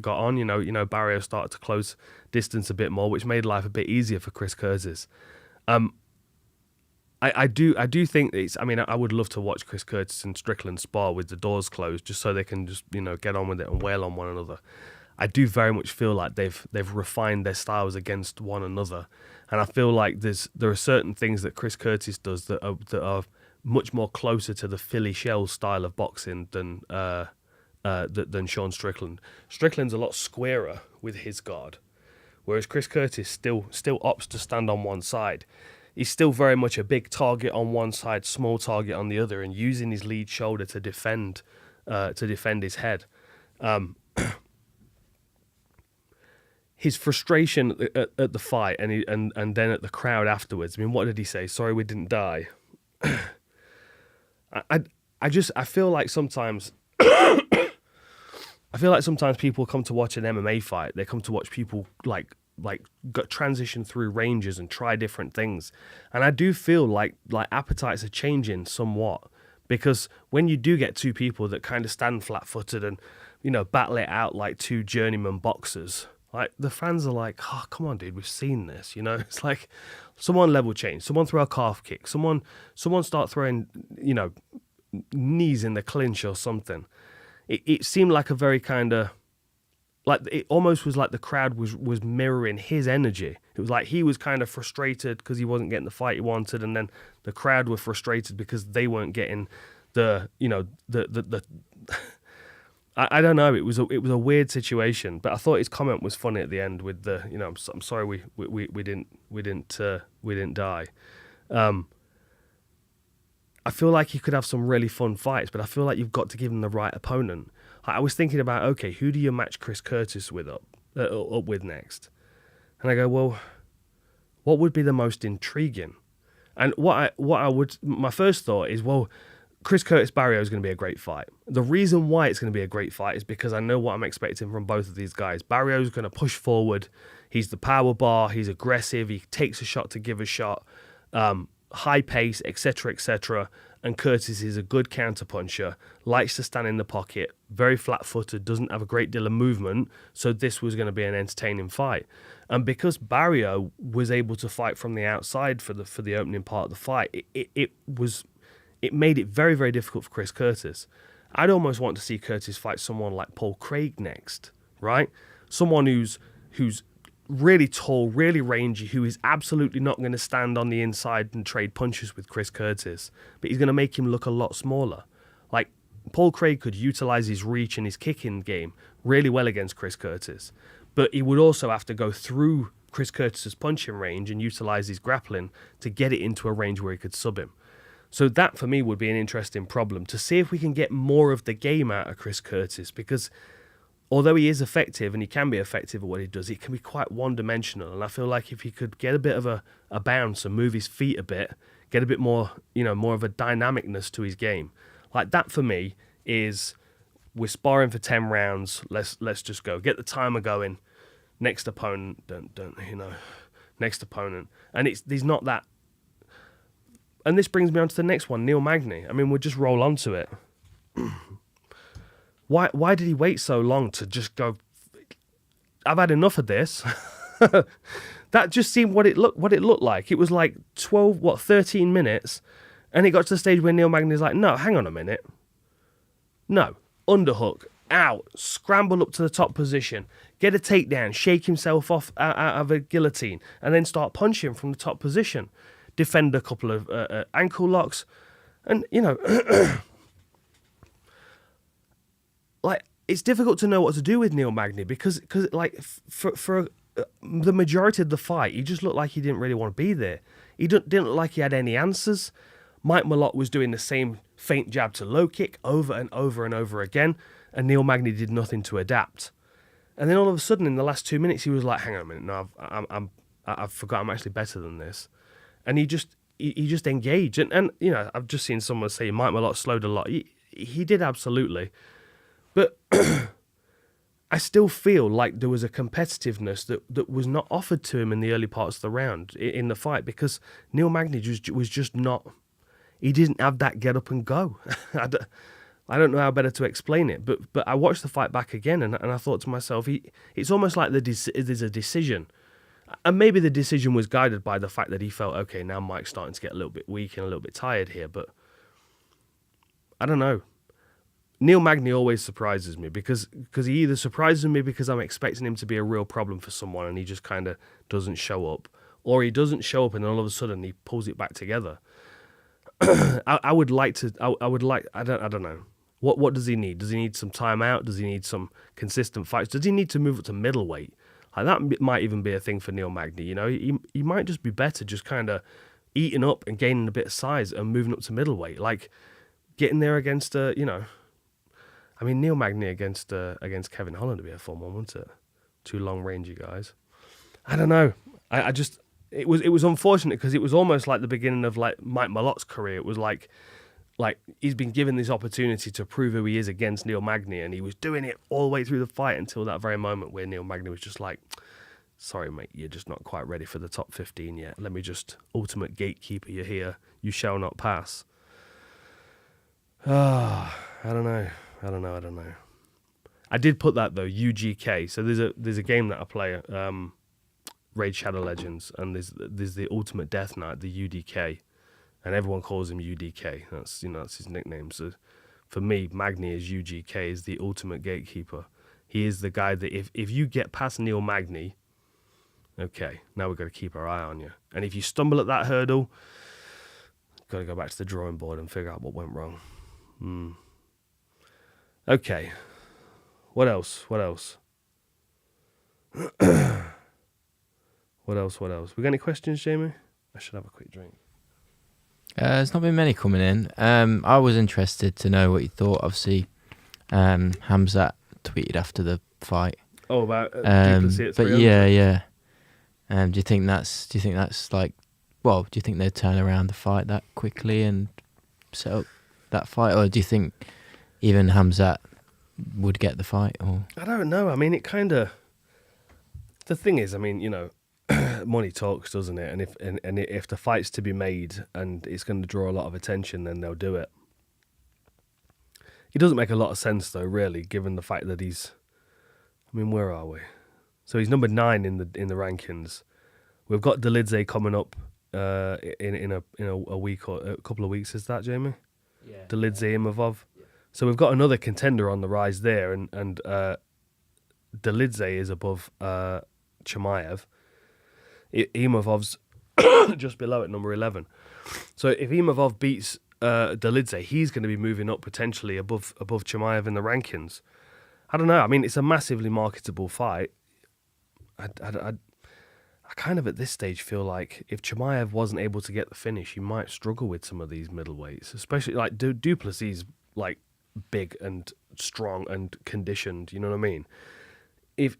got on, Barriault started to close distance a bit more, which made life a bit easier for Chris Curtis. I do think it's. I mean, I would love to watch Chris Curtis and Strickland spar with the doors closed, just so they can just get on with it and wail on one another. I do very much feel like they've refined their styles against one another, and I feel like there are certain things that Chris Curtis does that are much more closer to the Philly Shell style of boxing than Sean Strickland. Strickland's a lot squarer with his guard, whereas Chris Curtis still opts to stand on one side. He's still very much a big target on one side, small target on the other, and using his lead shoulder to defend his head. His frustration at the fight and then at the crowd afterwards. I mean, what did he say? Sorry, we didn't die. I feel like sometimes people come to watch an MMA fight. They come to watch people like transition through ranges and try different things. And I do feel like appetites are changing somewhat, because when you do get two people that kind of stand flat-footed and battle it out like two journeyman boxers Like, the fans are like, oh, come on, dude, we've seen this, you know? It's like, someone level change, someone throw a calf kick, someone start throwing, you know, knees in the clinch or something. It seemed like a very kind of, like, it almost was like the crowd was mirroring his energy. It was like he was kind of frustrated because he wasn't getting the fight he wanted, and then the crowd were frustrated because they weren't getting the, you know, the I don't know. It was a weird situation, but I thought his comment was funny at the end with the, you know, I'm sorry we didn't die. I feel like he could have some really fun fights, but I feel like you've got to give him the right opponent. I was thinking about, okay, who do you match Chris Curtis with up with next? And I go, well, what would be the most intriguing? And my first thought is, well, Chris Curtis Barriault is going to be a great fight. The reason why it's going to be a great fight is because I know what I'm expecting from both of these guys. Barriault is going to push forward. He's the power bar. He's aggressive. He takes a shot to give a shot. High pace, etc., etc. And Curtis is a good counterpuncher, likes to stand in the pocket, very flat-footed, doesn't have a great deal of movement, so this was going to be an entertaining fight. And because Barriault was able to fight from the outside for the opening part of the fight, it made it very, very difficult for Chris Curtis. I'd almost want to see Curtis fight someone like Paul Craig next, right? Someone who's really tall, really rangy, who is absolutely not going to stand on the inside and trade punches with Chris Curtis, but he's going to make him look a lot smaller. Like, Paul Craig could utilize his reach and his kicking game really well against Chris Curtis, but he would also have to go through Chris Curtis's punching range and utilize his grappling to get it into a range where he could sub him. So that, for me, would be an interesting problem, to see if we can get more of the game out of Chris Curtis, because although he is effective, and he can be effective at what he does, he can be quite one-dimensional. And I feel like if he could get a bit of a bounce and move his feet a bit, get a bit more, you know, more of a dynamicness to his game. Like, that for me is, we're sparring for 10 rounds, let's just go. Get the timer going. Next opponent, next opponent. And he's not that. And this brings me on to the next one, Neil Magny. I mean, we'll just roll on to it. Why did he wait so long to just go, I've had enough of this? That just seemed what it looked like. It was like 13 minutes, and it got to the stage where Neil Magny's like, no, hang on a minute. No, underhook, out, scramble up to the top position, get a takedown, shake himself off out of a guillotine, and then start punching from the top position. Defend a couple of ankle locks, and, you know, like, it's difficult to know what to do with Neil Magny because like, for the majority of the fight, he just looked like he didn't really want to be there. He didn't look like he had any answers. Mike Malott was doing the same feint jab to low kick over and over and over again, and Neil Magny did nothing to adapt. And then all of a sudden, in the last 2 minutes, he was like, "Hang on a minute, no, I've forgot I'm actually better than this." And he just engaged. And you know, I've just seen someone say Mike Malott slowed a lot. He did, absolutely. But I still feel like there was a competitiveness that was not offered to him in the early parts of the round in the fight, because Neil Magny was just not. He didn't have that get up and go. I don't know how better to explain it. But I watched the fight back again, and I thought to myself, it's almost like there's a decision. And maybe the decision was guided by the fact that he felt, okay, now Mike's starting to get a little bit weak and a little bit tired here. But I don't know. Neil Magny always surprises me because he either surprises me because I'm expecting him to be a real problem for someone and he just kind of doesn't show up, or he doesn't show up and then all of a sudden he pulls it back together. I would like, I don't know. What does he need? Does he need some time out? Does he need some consistent fights? Does he need to move up to middleweight? Like, that might even be a thing for Neil Magny. You know, he might just be better just kind of eating up and gaining a bit of size and moving up to middleweight. Like, getting there against, you know, I mean, Neil Magny against Kevin Holland would be a fun one, wouldn't it? Two long rangey guys. I don't know. I just, it was unfortunate because it was almost like the beginning of like Mike Malott's career. It was like he's been given this opportunity to prove who he is against Neil Magny, and he was doing it all the way through the fight until that very moment where Neil Magny was just like, sorry, mate, you're just not quite ready for the top 15 yet. Let me just, ultimate gatekeeper, you're here. You shall not pass. I don't know. I did put that though, UGK. So there's a game that I play, Raid Shadow Legends, and there's the Ultimate Death Knight, the UDK, and everyone calls him UDK. That's his nickname. So for me, Magny is UGK, is the ultimate gatekeeper. He is the guy that if you get past Neil Magny, okay, now we've got to keep our eye on you. And if you stumble at that hurdle, got to go back to the drawing board and figure out what went wrong. Okay. What else? What else? What else? We got any questions, Jamie? I should have a quick drink. There's not been many coming in. I was interested to know what you thought. Obviously, Khamzat tweeted after the fight. Oh, about Duplessis at 300? But yeah. Do you think that's like? Well, do you think they'd turn around the fight that quickly and set up that fight, or do you think even Khamzat would get the fight? Or I don't know. I mean, it kind of. The thing is, I mean, money talks, doesn't it? And if the fight's to be made and it's going to draw a lot of attention, then they'll do it. It doesn't make a lot of sense, though, really, given the fact that he's. I mean, where are we? So he's number 9 in the rankings. We've got Dolidze coming up in a week or a couple of weeks. Is that, Jamie? Yeah. Dolidze, Evloev. Yeah. So we've got another contender on the rise there, and Dolidze is above Chimaev. Evloev's just below at number 11. So if Evloev beats Dolidze, he's going to be moving up potentially above Chimaev in the rankings. I don't know. I mean, it's a massively marketable fight. I kind of at this stage feel like if Chimaev wasn't able to get the finish, he might struggle with some of these middleweights, especially like Duplessis, like big and strong and conditioned. You know what I mean? If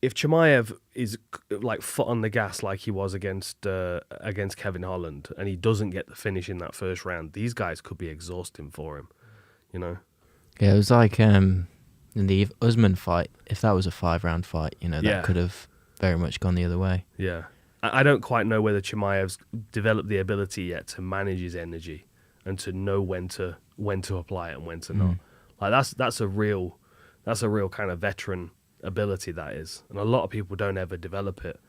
Chimaev is like foot on the gas like he was against Kevin Holland, and he doesn't get the finish in that first round, these guys could be exhausting for him. Yeah, it was like in the Usman fight. If that was a 5-round fight, that could have very much gone the other way. Yeah. I don't quite know whether Chimaev's developed the ability yet to manage his energy and to know when to apply it and when to not. Like that's a real kind of veteran ability, that is. And a lot of people don't ever develop it.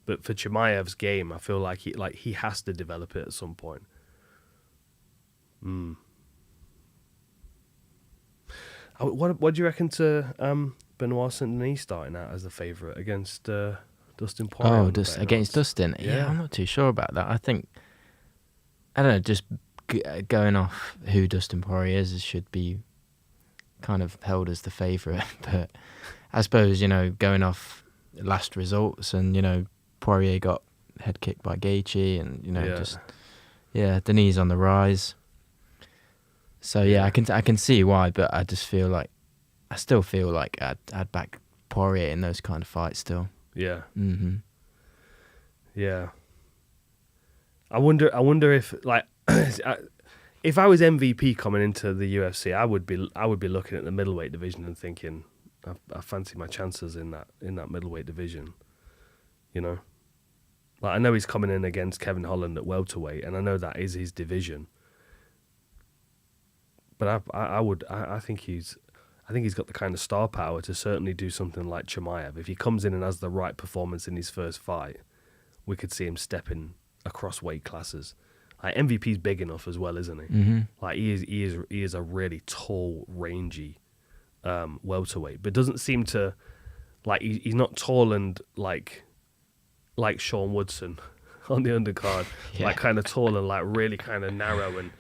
But for Chimaev's game, I feel like he has to develop it at some point. What do you reckon to Benoit Saint-Denis starting out as the favourite against Dustin Poirier? Against Dustin? Yeah, I'm not too sure about that. I think, I don't know, just going off who Dustin Poirier is should be kind of held as the favourite. But I suppose, going off last results and, Poirier got head kicked by Gaethje and, Denis on the rise. So I can see why, but I still feel like I'd back Poirier in those kind of fights still. Yeah. Mm-hmm. Yeah. I wonder if like if I was MVP coming into the UFC, I would be looking at the middleweight division and thinking I fancy my chances in that middleweight division. Like I know he's coming in against Kevin Holland at welterweight, and I know that is his division. But I think he's got the kind of star power to certainly do something like Chimaev. If he comes in and has the right performance in his first fight, we could see him stepping across weight classes. Like MVP's big enough as well, isn't he? Mm-hmm. Like he is a really tall, rangy welterweight, but doesn't seem to like he's not tall and like Sean Woodson on the undercard, like kind of tall and like really kind of narrow and.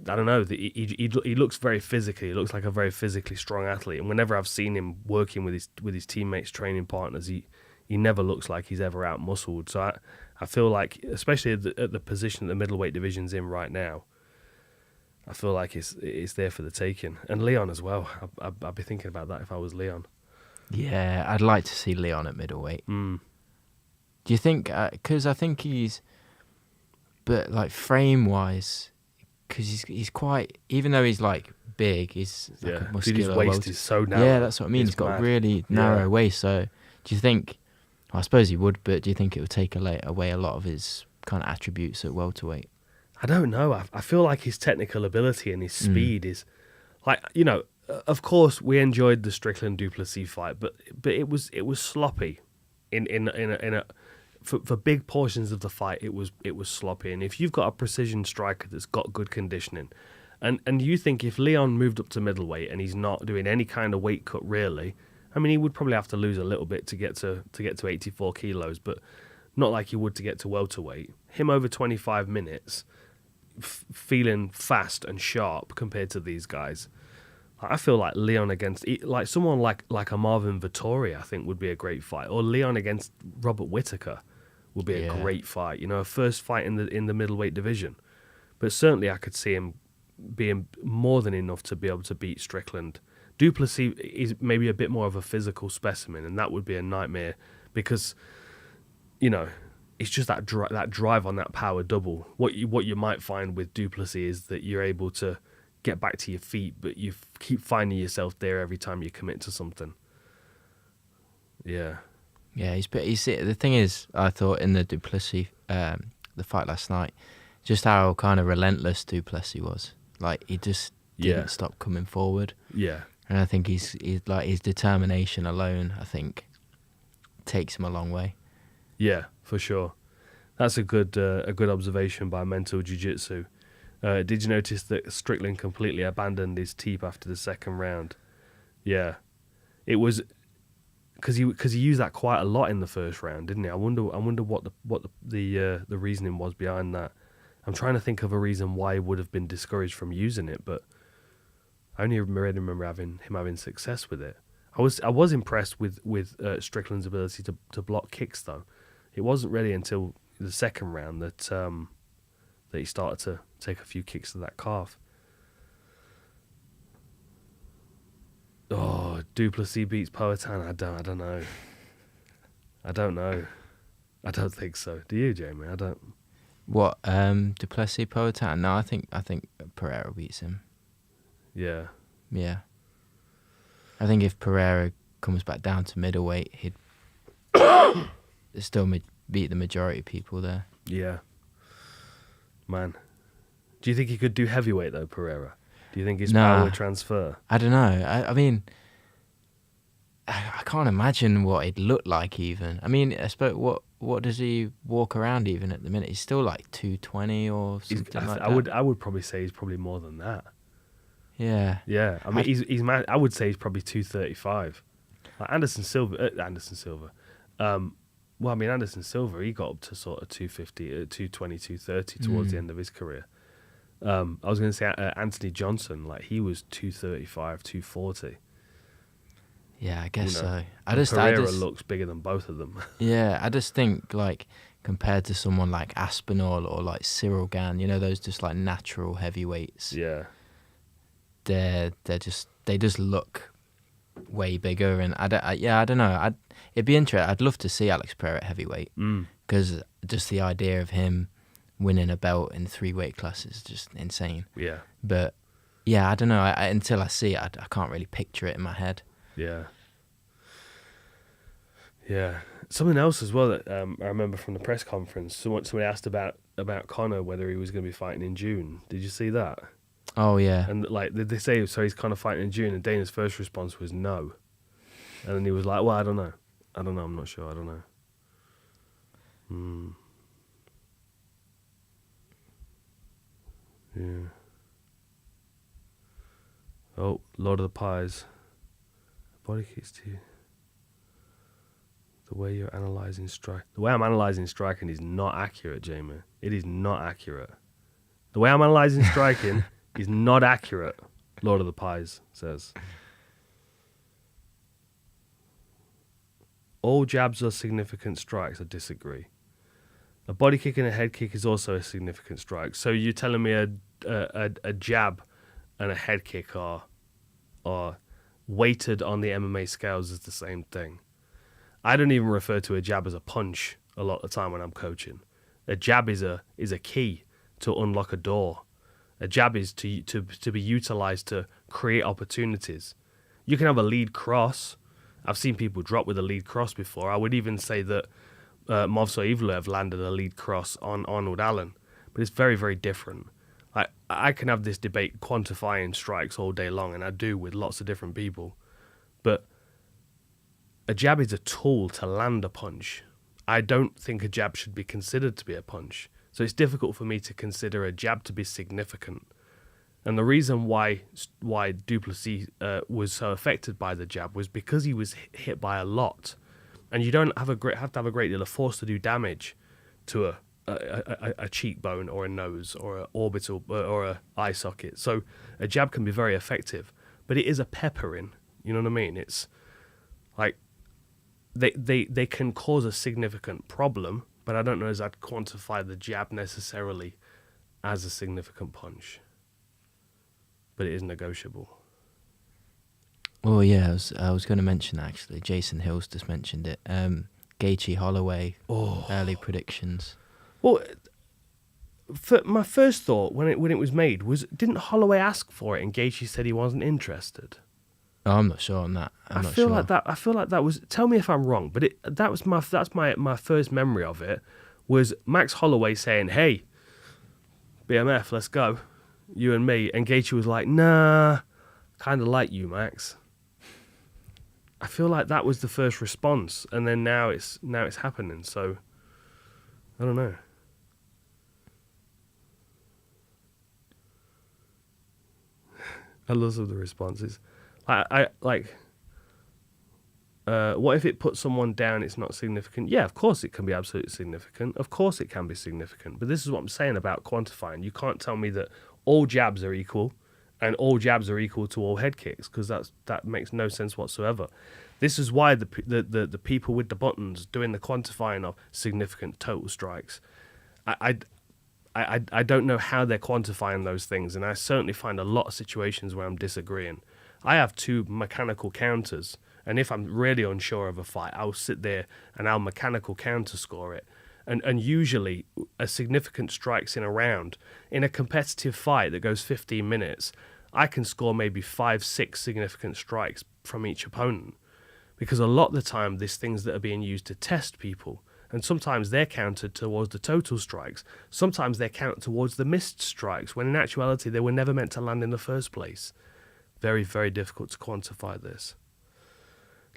I don't know. He looks very physically. He looks like a very physically strong athlete. And whenever I've seen him working with his teammates, training partners, he never looks like he's ever out muscled. So I feel like, especially at the position that the middleweight division's in right now, I feel like it's there for the taking. And Leon as well. I'd be thinking about that if I was Leon. Yeah, I'd like to see Leon at middleweight. Do you think? Because I think but like frame wise. Because he's quite, even though he's like big, he's like a muscular. His waist is so narrow. Yeah, that's what I mean. He's got a really narrow waist. So do you think, I suppose he would, but do you think it would take away a lot of his kind of attributes at welterweight? I don't know. I feel like his technical ability and his speed is, like, of course, we enjoyed the Strickland Duplessis fight, but it was sloppy. For big portions of the fight, it was sloppy. And if you've got a precision striker that's got good conditioning, and you think if Leon moved up to middleweight and he's not doing any kind of weight cut really, I mean, he would probably have to lose a little bit to get to 84 kilos, but not like he would to get to welterweight. Him over 25 minutes, feeling fast and sharp compared to these guys. I feel like Leon against like someone like a Marvin Vettori, I think would be a great fight, or Leon against Robert Whittaker would be a great fight. You know, a first fight in the middleweight division. But certainly, I could see him being more than enough to be able to beat Strickland. Duplessis is maybe a bit more of a physical specimen, and that would be a nightmare because, you know, it's just that drive on that power double. What you might find with Duplessis is that you're able to get back to your feet, but you keep finding yourself there every time you commit to something. Yeah. Yeah, the thing is, I thought in the Duplessis, the fight last night, just how kind of relentless Duplessis was. Like, he just didn't stop coming forward. Yeah. And I think he's like, his determination alone, I think, takes him a long way. Yeah, for sure. That's a good observation by Mental Jiu-Jitsu. Did you notice that Strickland completely abandoned his teep after the second round? Yeah, it was because he used that quite a lot in the first round, didn't he? I wonder what the reasoning was behind that. I'm trying to think of a reason why he would have been discouraged from using it, but I only really remember him having success with it. I was impressed with Strickland's ability to block kicks, though. It wasn't really until the second round that he started to take a few kicks to that calf. Oh, Duplessis beats Poatan. I don't know. I don't think so. Do you, Jamie? I don't. What, Duplessis Poatan? No, I think Pereira beats him. Yeah. Yeah. I think if Pereira comes back down to middleweight, he'd still beat the majority of people there. Yeah. Man. Do you think he could do heavyweight, though, Pereira? Do you think his power would transfer? I don't know. I mean, I can't imagine what he'd look like even. I mean, I suppose, what does he walk around even at the minute? He's still like 220 or something like that. I would probably say he's probably more than that. Yeah. Yeah. I mean, he's mad. I would say he's probably 235. Like Anderson Silva. Well, I mean, Anderson Silva, he got up to sort of 250, 220, 230 towards the end of his career. I was going to say Anthony Johnson, like he was 235, 240. Yeah, I guess so. Pereira looks bigger than both of them. Yeah, I just think like compared to someone like Aspinall or like Cyril Gane, you know, those just like natural heavyweights. Yeah, they just look way bigger, and I don't know. It'd be interesting. I'd love to see Alex Pereira at heavyweight because just the idea of him winning a belt in 3 weight classes is just insane. Yeah, but yeah, I don't know. Until I see it, I can't really picture it in my head. Yeah. Yeah. Something else as well that I remember from the press conference. Somebody asked about Conor, whether he was going to be fighting in June. Did you see that? Oh yeah. And like, did they say so? He's kind of fighting in June, and Dana's first response was no, and then he was like, "Well, I don't know. I'm not sure. I don't know." Yeah. Oh, Lord of the Pies. Body kicks to you. The way you're analysing strike. The way I'm analysing striking is not accurate, Jamie. It is not accurate. The way I'm analysing striking is not accurate, Lord of the Pies says. All jabs are significant strikes. I disagree. A body kick and a head kick is also a significant strike. So you're telling me a jab and a head kick are weighted on the MMA scales as the same thing. I don't even refer to a jab as a punch a lot of the time when I'm coaching. A jab is a key to unlock a door. A jab is to be utilized to create opportunities. You can have a lead cross. I've seen people drop with a lead cross before. I would even say that Movsar Evloev landed a lead cross on Arnold Allen, but it's very, very different. I can have this debate quantifying strikes all day long, and I do with lots of different people. But a jab is a tool to land a punch. I don't think a jab should be considered to be a punch. So it's difficult for me to consider a jab to be significant. And the reason why Duplessis was so affected by the jab was because he was hit by a lot. And you don't have to have a great deal of force to do damage to a cheekbone or a nose or an orbital or a eye socket. So a jab can be very effective, but it is a peppering. You know what I mean? It's like they can cause a significant problem, but I don't know as I'd quantify the jab necessarily as a significant punch. But it is negotiable. Well, yeah, I was going to mention that actually. Jason Hill's just mentioned it. Gaethje Holloway, early predictions. Well, my first thought when it was made was, didn't Holloway ask for it and Gaethje said he wasn't interested? Oh, I'm not sure on that. I feel like that was. Tell me if I'm wrong, but that's my first memory of it was Max Holloway saying, "Hey, BMF, let's go, you and me," and Gaethje was like, "Nah, kind of like you, Max." I feel like that was the first response, and then now it's happening. So I don't know. I love some of the responses. What if it puts someone down, it's not significant? Yeah, of course it can be absolutely significant. Of course it can be significant. But this is what I'm saying about quantifying. You can't tell me that all jabs are equal and all jabs are equal to all head kicks, because that makes no sense whatsoever. This is why the people with the buttons doing the quantifying of significant total strikes, I don't know how they're quantifying those things, and I certainly find a lot of situations where I'm disagreeing. I have 2 mechanical counters, and if I'm really unsure of a fight, I'll sit there and I'll mechanical counter score it. And usually a significant strikes in a round. In a competitive fight that goes 15 minutes, I can score maybe 5-6 significant strikes from each opponent. Because a lot of the time, there's things that are being used to test people. And sometimes they're counted towards the total strikes. Sometimes they're counted towards the missed strikes, when in actuality they were never meant to land in the first place. Very, very difficult to quantify this.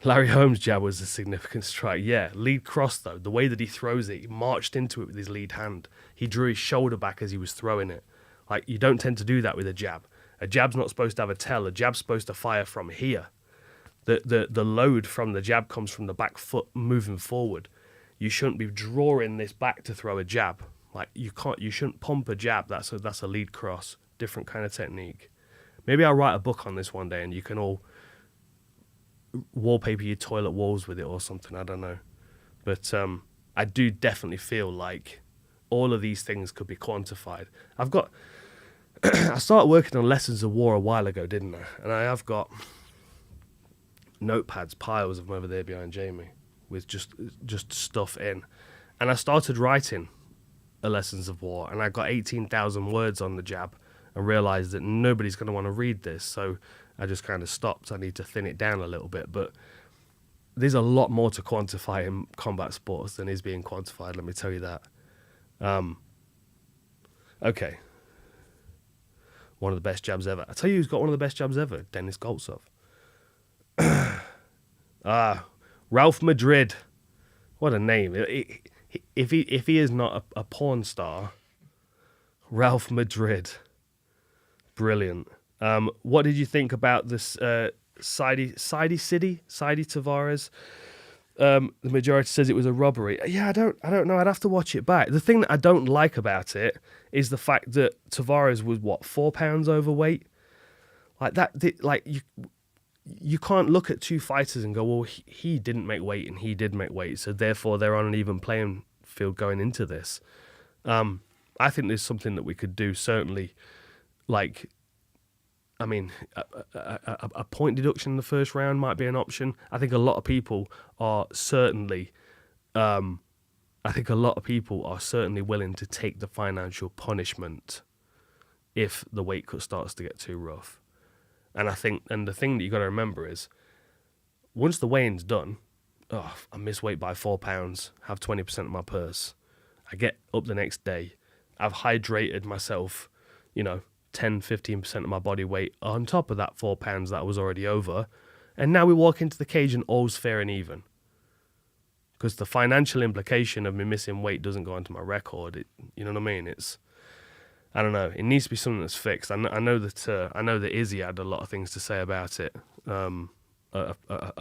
Larry Holmes' jab was a significant strike. Yeah, lead cross though. The way that he throws it, he marched into it with his lead hand. He drew his shoulder back as he was throwing it. Like, you don't tend to do that with a jab. A jab's not supposed to have a tell. A jab's supposed to fire from here. The load from the jab comes from the back foot moving forward. You shouldn't be drawing this back to throw a jab. Like, you shouldn't pump a jab. That's a lead cross. Different kind of technique. Maybe I'll write a book on this one day and you can all wallpaper your toilet walls with it or something. I don't know. But I do definitely feel like all of these things could be quantified. I started working on Lessons of War a while ago, didn't I? And I have got notepads, piles of them over there behind Jamie, with just stuff in. And I started writing a Lessons of War, and I got 18,000 words on the jab and realised that nobody's going to want to read this, so I just kind of stopped. I need to thin it down a little bit, but there's a lot more to quantify in combat sports than is being quantified, let me tell you that. Okay. One of the best jabs ever. I tell you who's got one of the best jabs ever, Denis Goltsov. Ralph Madrid. What a name. If he is not a porn star, Ralph Madrid. Brilliant. What did you think about this Saidi Tavares? The majority says it was a robbery. Yeah, I don't know. I'd have to watch it back. The thing that I don't like about it is the fact that Tavares was 4 pounds overweight. Like that. You can't look at 2 fighters and go, well, he didn't make weight and he did make weight, so therefore they're on an even playing field going into this. I think there's something that we could do, certainly, like, I mean, a point deduction in the first round might be an option. I think a lot of people are certainly willing to take the financial punishment if the weight cut starts to get too rough. And the thing that you got to remember is, once the weigh-in's done, I miss weight by 4 pounds, have 20% of my purse. I get up the next day, I've hydrated myself 10, 15% of my body weight on top of that 4 pounds that I was already over. And now we walk into the cage and all's fair and even. Because the financial implication of me missing weight doesn't go onto my record. You know what I mean? I don't know. It needs to be something that's fixed. I know that Izzy had a lot of things to say about it a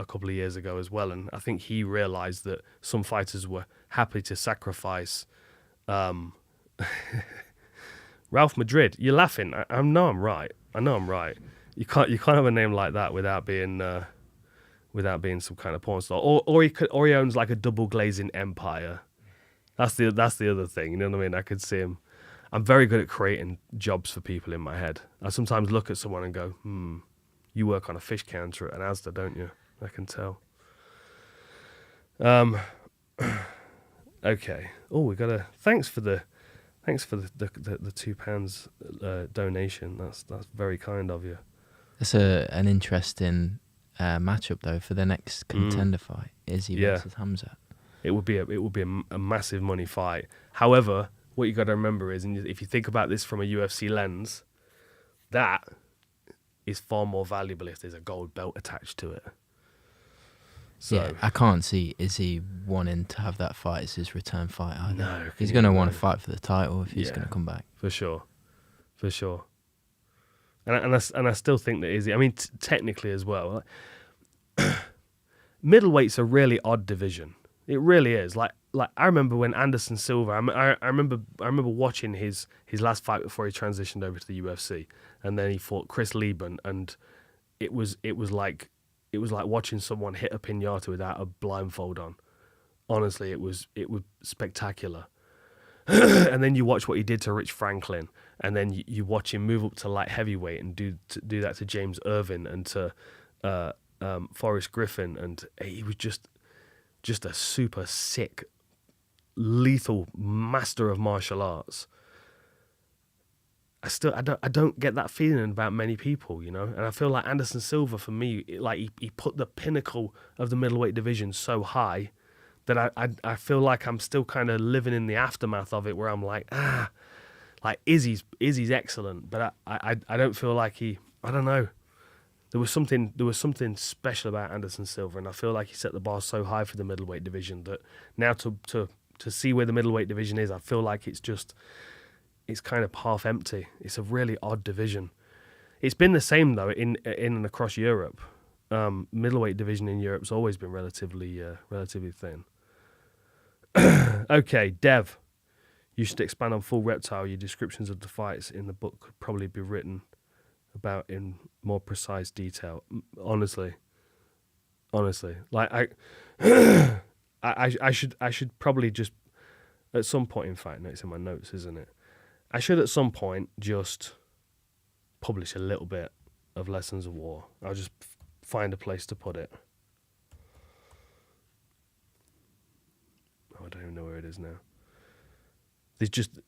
couple of years ago as well. And I think he realised that some fighters were happy to sacrifice. Ralph Madrid, you're laughing. I know I'm right. You can't have a name like that without being some kind of porn star. Or he owns like a double glazing empire. That's the other thing. You know what I mean? I could see him. I'm very good at creating jobs for people in my head. I sometimes look at someone and go, you work on a fish counter at an Asda, don't you? I can tell. Okay. Oh, we got thanks for the £2 donation. That's very kind of you. It's an interesting matchup though for the next contender fight. Izzy versus Khamzat. It would be a massive money fight. However, what you got to remember is, and if you think about this from a UFC lens, that is far more valuable if there's a gold belt attached to it. So, yeah, I can't see Izzy wanting to have that fight as his return fight either. No, he's going to want to fight for the title if he's going to come back. For sure. And I still think that Izzy, I mean, technically as well, middleweight's a really odd division. It really is. Like I remember when Anderson Silva, I remember watching his last fight before he transitioned over to the UFC, and then he fought Chris Lieben, and it was like watching someone hit a piñata without a blindfold on. Honestly, it was spectacular. And then you watch what he did to Rich Franklin, and then you watch him move up to light heavyweight and do that to James Irvin and to Forrest Griffin, and he was just a super sick, lethal master of martial arts. I don't get that feeling about many people, you know. And I feel like Anderson Silva, for me, he put the pinnacle of the middleweight division so high that I feel like I'm still kind of living in the aftermath of it, where I'm like Izzy's excellent, but I don't feel like I don't know. There was something special about Anderson Silva, and I feel like he set the bar so high for the middleweight division that now to see where the middleweight division is, I feel like it's kind of half empty. It's a really odd division. It's been the same though in and across Europe. Middleweight division in Europe's always been relatively thin. Okay, Dev, you should expand on full Reptile. Your descriptions of the fights in the book could probably be written about in more precise detail. Honestly, like I should probably just at some point. In fact, no, it's in my notes, isn't it? I should at some point just publish a little bit of Lessons of War. I'll just find a place to put it. Oh, I don't even know where it is now. There's just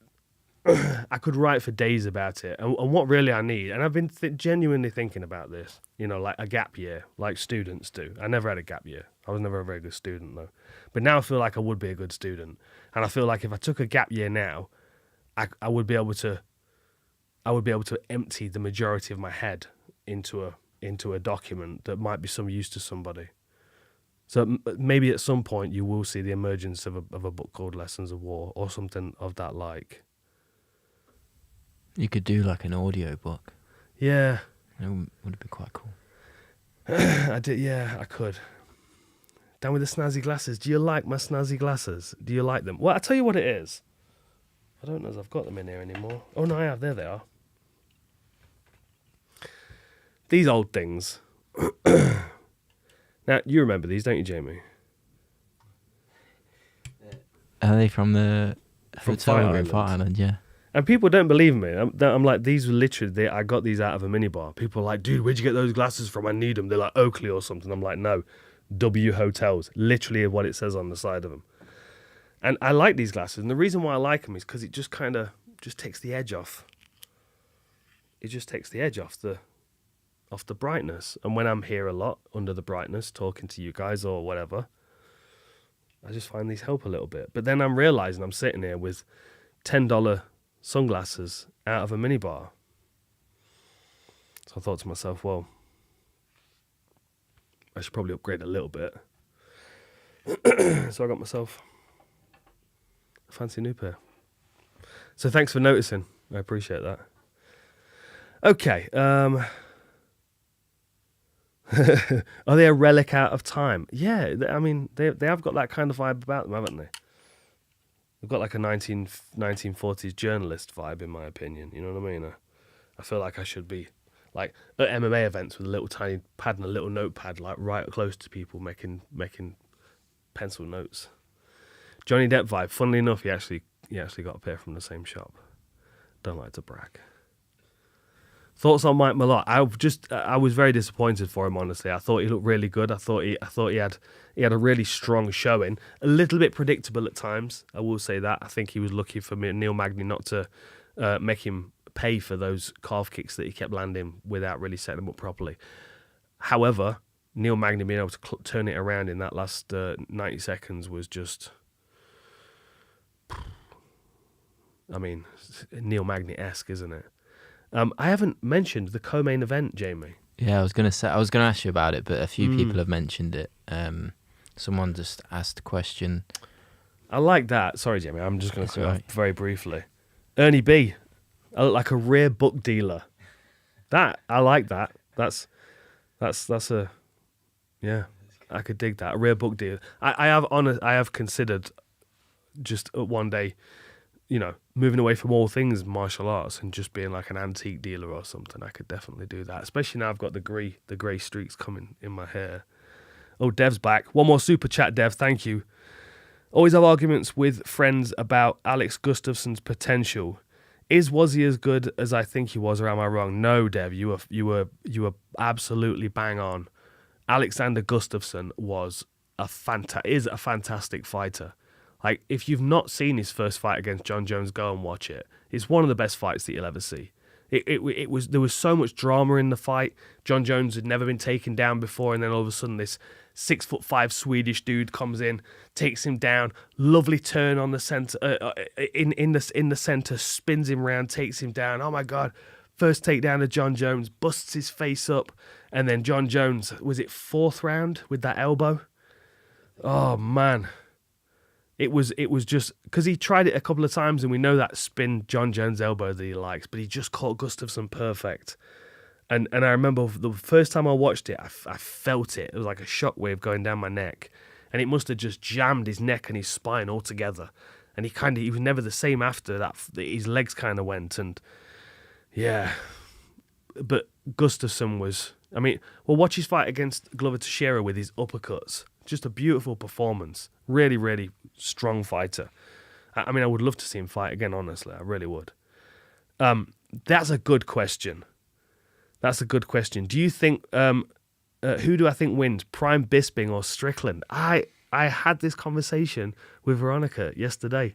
I could write for days about it, and what really I need, and I've been genuinely thinking about this, you know, like a gap year, like students do. I never had a gap year. I was never a very good student though, but now I feel like I would be a good student, and I feel like if I took a gap year now, I would be able to empty the majority of my head into a document that might be some use to somebody. So maybe at some point you will see the emergence of a book called Lessons of War or something of that like. You could do like an audio book. Yeah. It would be quite cool. I could. Down with the snazzy glasses. Do you like my snazzy glasses? Do you like them? Well, I'll tell you what it is. I don't know if I've got them in here anymore. Oh, no, I have. There they are. These old things. Now, you remember these, don't you, Jamie? Are they from the hotel in Fire Island? Yeah. And people don't believe me. I'm like, these were literally, I got these out of a minibar. People are like, dude, where'd you get those glasses from? I need them. They're like Oakley or something. I'm like, no, W Hotels. Literally what it says on the side of them. And I like these glasses. And the reason why I like them is because it just kind of just takes the edge off. It just takes the edge off the brightness. And when I'm here a lot under the brightness, talking to you guys or whatever, I just find these help a little bit. But then I'm realizing I'm sitting here with $10 sunglasses out of a minibar. So I thought to myself, well, I should probably upgrade a little bit. So I got myself a fancy new pair. So thanks for noticing. I appreciate that. Okay. Are they a relic out of time? Yeah, I mean, they have got that kind of vibe about them, haven't they? They've got like a 1940s journalist vibe, in my opinion. You know what I mean? I feel like I should be like at MMA events with a little tiny pad and a little notepad, like right close to people, making pencil notes. Johnny Depp vibe. Funnily enough, he actually got a pair from the same shop. Don't like to brag. Thoughts on Mike Malott? I was very disappointed for him, honestly. I thought he looked really good. I thought he had a really strong showing. A little bit predictable at times, I will say that. I think he was lucky for Neil Magny not to make him pay for those calf kicks that he kept landing without really setting them up properly. However, Neil Magny being able to turn it around in that last 90 seconds was just, I mean, Neil Magny-esque, isn't it? I haven't mentioned the co-main event, Jamie. Yeah, I was gonna ask you about it, but a few people have mentioned it. Someone just asked a question. I like that. Sorry, Jamie. I'm just going to say very briefly. Ernie B, I look like a rare book dealer. I like that. That's a, yeah. I could dig that. A rare book dealer. I have considered just one day, moving away from all things martial arts and just being like an antique dealer or something. I could definitely do that, especially now I've got the grey streaks coming in my hair. Oh, Dev's back. One more super chat, Dev. Thank you. Always have arguments with friends about Alex Gustafsson's potential. Was he as good as I think he was, or am I wrong? No, Dev. You were absolutely bang on. Alexander Gustaffson is a fantastic fighter. Like, if you've not seen his first fight against John Jones, go and watch it. It's one of the best fights that you'll ever see. There was so much drama in the fight. John Jones had never been taken down before, and then all of a sudden this 6'5" Swedish dude comes in, takes him down. Lovely turn on the center, in the center, spins him round, takes him down. Oh my God! First takedown of John Jones, busts his face up, and then John Jones, was it 4th round with that elbow? Oh man. It was just because he tried it a couple of times, and we know that spin John Jones elbow that he likes, but he just caught Gustafsson perfect. And I remember the first time I watched it, I felt it. It was like a shockwave going down my neck, and it must have just jammed his neck and his spine all together. And he was never the same after that. His legs kind of went, and yeah. But Gustafsson was, watch his fight against Glover Teixeira with his uppercuts. Just a beautiful performance. Really, really strong fighter. I would love to see him fight again, honestly. I really would. That's a good question. Do you think, who do I think wins, Prime Bisping or Strickland? I had this conversation with Veronica yesterday.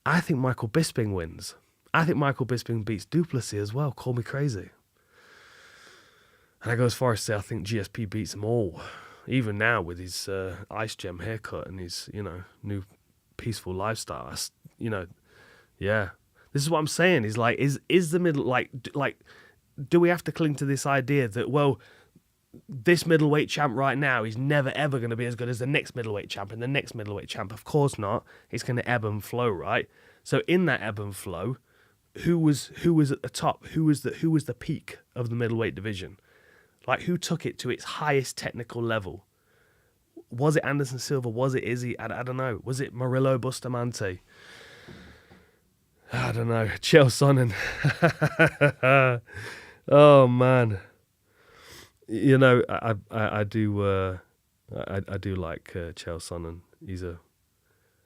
I think Michael Bisping wins. I think Michael Bisping beats Duplessis as well. Call me crazy. And I go as far as to say I think GSP beats them all. Even now with his ice gem haircut and his, new peaceful lifestyle. Yeah. This is what I'm saying. Is like, is the middle, like, do we have to cling to this idea that, well, this middleweight champ right now is never ever going to be as good as the next middleweight champ and the next middleweight champ? Of course not. It's going to ebb and flow, right? So in that ebb and flow, who was at the top? Who was the peak of the middleweight division? Like, who took it to its highest technical level? Was it Anderson Silva? Was it Izzy? I don't know. Was it Murillo Bustamante? I don't know. Chael Sonnen. Oh man. I do like Chael Sonnen.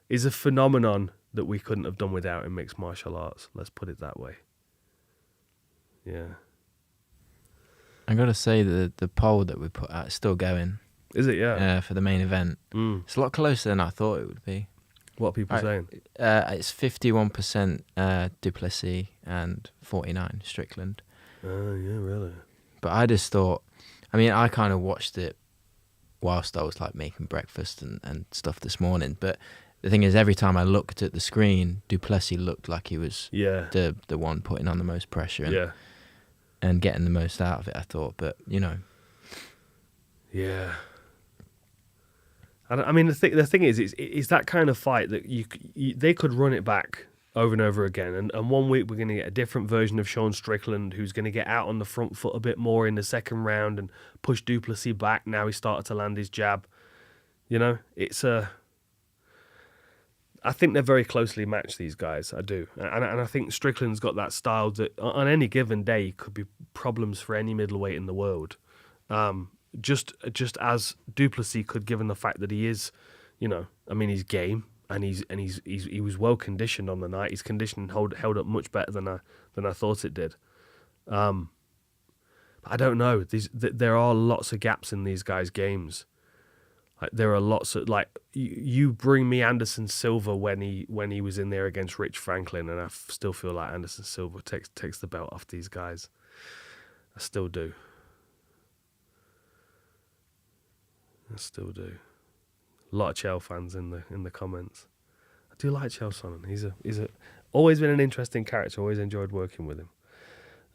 He's a phenomenon that we couldn't have done without in mixed martial arts. Let's put it that way. Yeah. I got to say that the poll that we put out is still going. Is it? Yeah. For the main event. It's a lot closer than I thought it would be. What are people saying? It's 51% Duplessis and 49% Strickland. Oh, yeah, really? But I just thought, I kind of watched it whilst I was like making breakfast and stuff this morning. But the thing is, every time I looked at the screen, Duplessis looked like he was the one putting on the most pressure and getting the most out of it, I thought. But, you know. Yeah. I mean, the thing is, it's that kind of fight that they could run it back over and over again. And 1 week we're going to get a different version of Sean Strickland, who's going to get out on the front foot a bit more in the second round and push Duplessis back. Now he started to land his jab. You know, I think they're very closely matched, these guys. I do. And I think Strickland's got that style that on any given day could be problems for any middleweight in the world. Just as Duplessis could, given the fact that he is, you know, I mean, he's game and he was well conditioned on the night. His conditioning held up much better than I thought it did. I don't know. There are lots of gaps in these guys' games. Like, there are lots of, like, you bring me Anderson Silva when he was in there against Rich Franklin, and I still feel like Anderson Silva takes the belt off these guys. I still do. A lot of Chael fans in the comments. I do like Chael Sonnen. He's always been an interesting character. Always enjoyed working with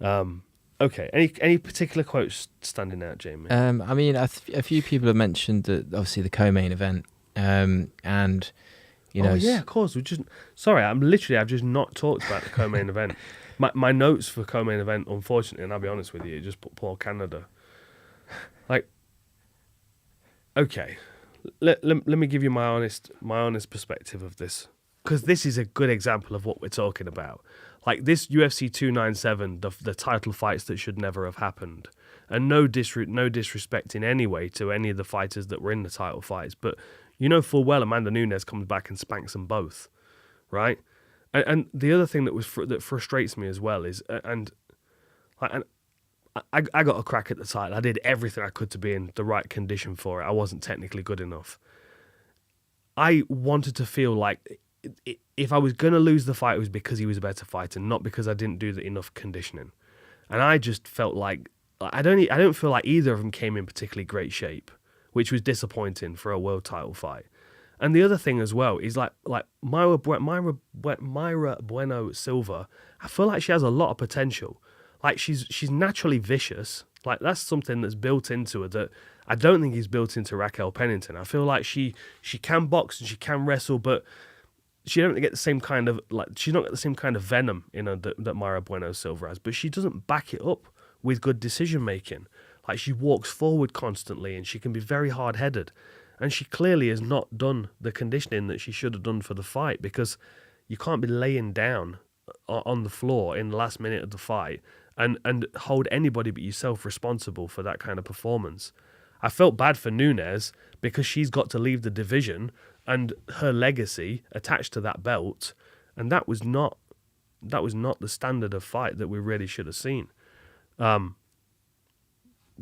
him. Okay. Any particular quotes standing out, Jamie? I mean, a few people have mentioned that obviously the co-main event, and you know. Oh yeah, of course. I've just not talked about the co-main event. My notes for co-main event, unfortunately, and I'll be honest with you, just put Paul Canada. Like, okay, let me give you my honest perspective of this, because this is a good example of what we're talking about. Like, this UFC 297, the title fights that should never have happened, and no disrespect in any way to any of the fighters that were in the title fights, but you know full well Amanda Nunes comes back and spanks them both, right? And the other thing that frustrates me as well is, I got a crack at the title. I did everything I could to be in the right condition for it. I wasn't technically good enough. I wanted to feel like if I was going to lose the fight, it was because he was a better fighter, not because I didn't do enough conditioning. And I just felt like I don't feel like either of them came in particularly great shape, which was disappointing for a world title fight. And the other thing as well is like Myra Bueno Silva, I feel like she has a lot of potential. Like, she's naturally vicious. Like, that's something that's built into her that I don't think is built into Raquel Pennington. I feel like she can box and she can wrestle, but she don't get the same kind of, like, she's not got the same kind of venom in her that Myra Bueno Silva has. But she doesn't back it up with good decision making. Like, she walks forward constantly and she can be very hard headed. And she clearly has not done the conditioning that she should have done for the fight, because you can't be laying down on the floor in the last minute of the fight and hold anybody but yourself responsible for that kind of performance. I felt bad for Nunes because she's got to leave the division and her legacy attached to that belt, and that was not the standard of fight that we really should have seen.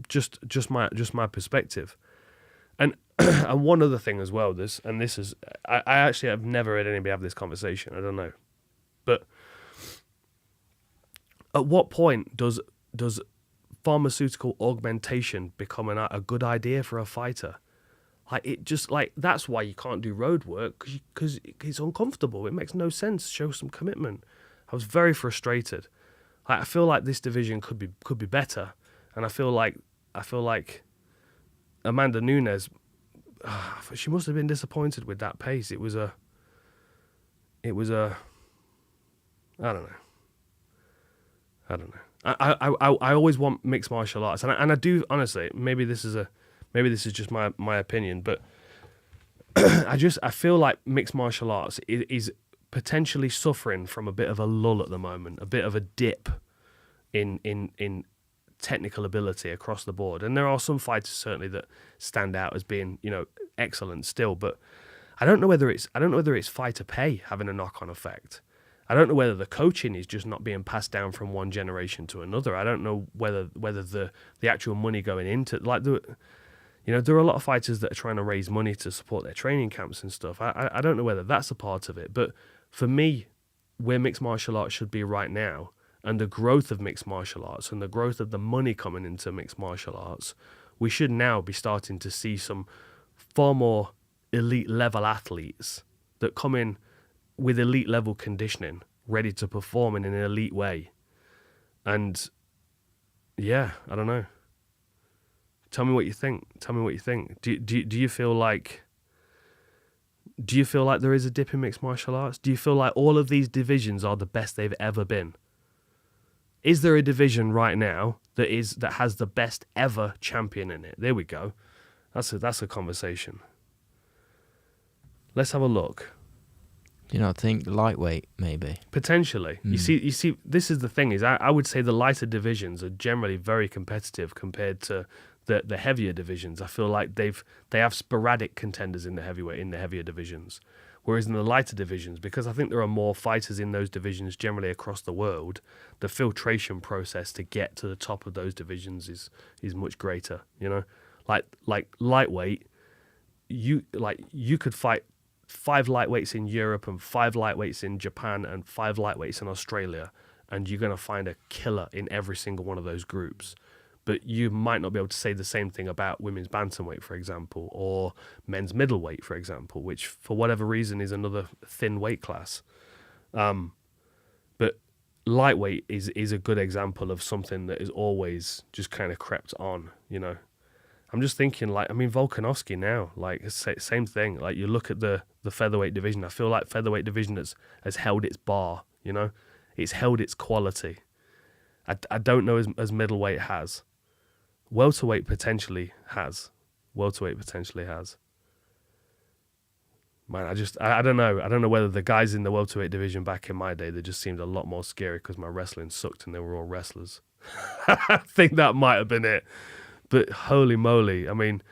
Just my perspective. And and one other thing as well, I actually have never heard anybody have this conversation. I don't know, but at what point does pharmaceutical augmentation become a good idea for a fighter? Like, it just, like, that's why you can't do road work, because it's uncomfortable. It makes no sense. Show some commitment. I was very frustrated. I feel like this division could be better, and I feel like Amanda Nunes, she must have been disappointed with that pace. It was a I don't know. I always want mixed martial arts, and I do, honestly. Maybe this is just my opinion, but I feel like mixed martial arts is potentially suffering from a bit of a lull at the moment, a bit of a dip in technical ability across the board. And there are some fighters certainly that stand out as being, you know, excellent still, but I don't know whether it's fighter pay having a knock-on effect. I don't know whether the coaching is just not being passed down from one generation to another. I don't know whether the actual money going into, like, there are a lot of fighters that are trying to raise money to support their training camps and stuff. I don't know whether that's a part of it, but for me, where mixed martial arts should be right now, and the growth of mixed martial arts and the growth of the money coming into mixed martial arts, we should now be starting to see some far more elite level athletes that come in with elite level conditioning, ready to perform in an elite way. And yeah, I don't know. Tell me what you think. Do you feel like there is a dip in mixed martial arts? Do you feel like all of these divisions are the best they've ever been? Is there a division right now that has the best ever champion in it? There we go. That's a conversation. Let's have a look. You know, I think lightweight maybe. Potentially. You see, this is the thing, is I would say the lighter divisions are generally very competitive compared to the heavier divisions. I feel like they have sporadic contenders in the heavier divisions. Whereas in the lighter divisions, because I think there are more fighters in those divisions generally across the world, the filtration process to get to the top of those divisions is much greater, you know? Like lightweight, you could fight 5 lightweights in Europe and 5 lightweights in Japan and 5 lightweights in Australia, and you're going to find a killer in every single one of those groups. But you might not be able to say the same thing about women's bantamweight, for example, or men's middleweight, for example, which for whatever reason is another thin weight class. But lightweight is a good example of something that is always just kind of crept on, you know. I'm just thinking, Volkanovski now, same thing. Like, you look at the featherweight division, I feel like featherweight division has held its bar, you know. It's held its quality. I don't know as middleweight has. Welterweight potentially has. Man, I don't know. I don't know whether the guys in the welterweight division back in my day, they just seemed a lot more scary because my wrestling sucked and they were all wrestlers. I think that might have been it. But holy moly, I mean,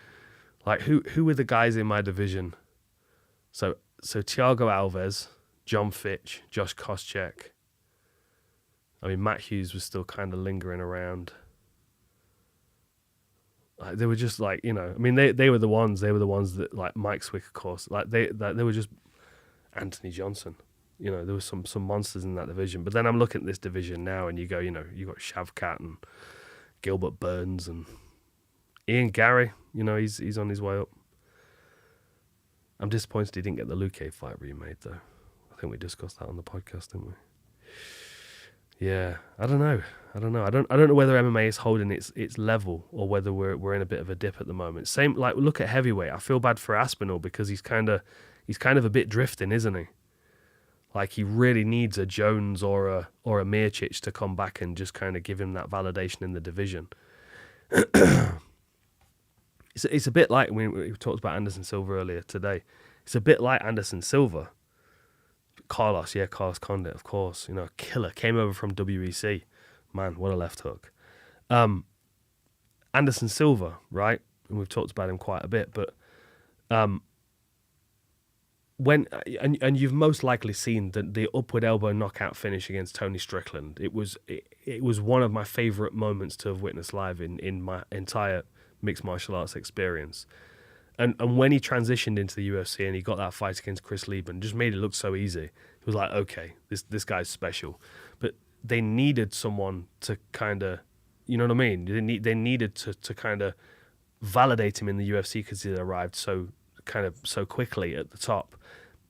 like, who were the guys in my division? So Thiago Alves, John Fitch, Josh Koscheck. I mean, Matt Hughes was still kind of lingering around. Like, they were just like, you know, I mean, they were the ones that, like, Mike Swick, of course, like they were just Anthony Johnson. You know, there was some monsters in that division. But then I'm looking at this division now, and you go, you know, you got Shavkat and Gilbert Burns and Ian Gary. You know, he's on his way up. I'm disappointed he didn't get the Luque fight remade, though. I think we discussed that on the podcast, didn't we? Yeah, I don't know. I don't know whether MMA is holding its level or whether we're in a bit of a dip at the moment. Same, like, look at heavyweight. I feel bad for Aspinall because he's kind of a bit drifting, isn't he? Like, he really needs a Jones or a Miocic to come back and just kind of give him that validation in the division. It's a bit like, we talked about Anderson Silva earlier today. It's a bit like Anderson Silva. Carlos Condit, of course, you know, killer, came over from WEC. Man, what a left hook. Anderson Silva, right? And we've talked about him quite a bit, but when you've most likely seen the upward elbow knockout finish against Tony Strickland. It was one of my favorite moments to have witnessed live in my entire mixed martial arts experience. And when he transitioned into the UFC and he got that fight against Chris Lieben, just made it look so easy. It was like, okay, this guy's special. But they needed someone to kind of, you know what I mean? They needed to kind of validate him in the UFC because he arrived so quickly at the top.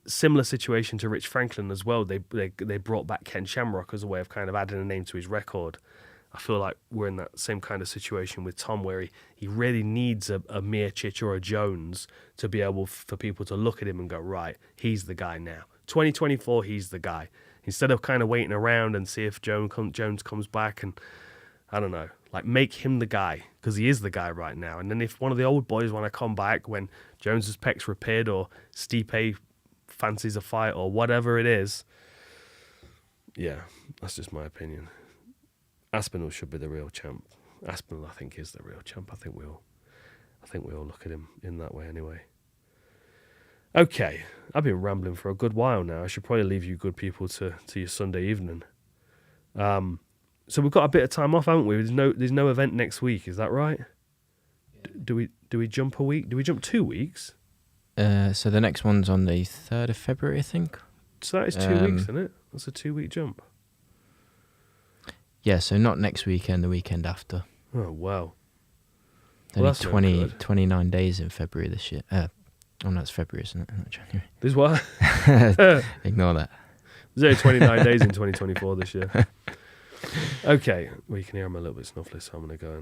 Similar situation to Rich Franklin as well. They brought back Ken Shamrock as a way of kind of adding a name to his record. I feel like we're in that same kind of situation with Tom, where he really needs a Miocic or a Jones to be able for people to look at him and go, right, he's the guy now. 2024, he's the guy. Instead of kind of waiting around and see if Jones comes back and, I don't know, like, make him the guy, because he is the guy right now. And then if one of the old boys want to come back when Jones's pec's repaired or Stipe fancies a fight or whatever it is, yeah, that's just my opinion. Aspinall should be the real champ. Aspinall, I think, is the real champ. I think we all look at him in that way anyway. Okay, I've been rambling for a good while now. I should probably leave you good people to your Sunday evening. So we've got a bit of time off, haven't we? There's no event next week. Is that right? Yeah. Do we jump a week? Do we jump 2 weeks? So the next one's on the 3rd of February, I think. So that is 2 weeks, isn't it? That's a 2-week jump. Yeah, so not next weekend, the weekend after. Oh, wow. Only 29 days in February this year. Oh, no, it's February, isn't it? Not January. This what? Ignore that. There's only 29 days in 2024 this year. Okay, well, you can hear I'm a little bit snuffly, so I'm gonna go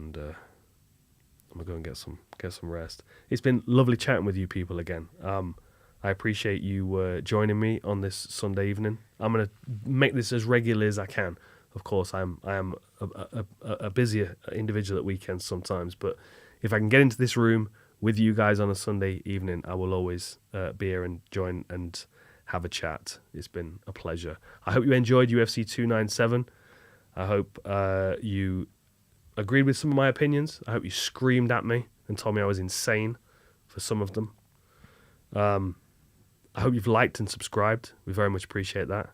and get some rest. It's been lovely chatting with you people again. I appreciate you joining me on this Sunday evening. I'm gonna make this as regular as I can. Of course, I am a busier individual at weekends sometimes, but if I can get into this room with you guys on a Sunday evening, I will always be here and join and have a chat. It's been a pleasure. I hope you enjoyed UFC 297. I hope you agreed with some of my opinions. I hope you screamed at me and told me I was insane for some of them. I hope you've liked and subscribed. We very much appreciate that.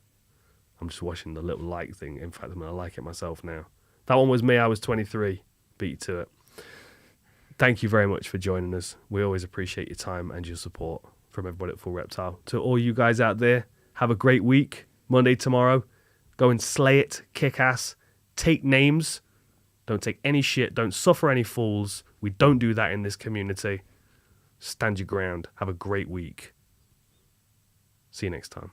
I'm just watching the little like thing. In fact, I'm going to like it myself now. That one was me. I was 23. Beat you to it. Thank you very much for joining us. We always appreciate your time and your support from everybody at Full Reptile. To all you guys out there, have a great week. Monday tomorrow. Go and slay it. Kick ass. Take names. Don't take any shit. Don't suffer any fools. We don't do that in this community. Stand your ground. Have a great week. See you next time.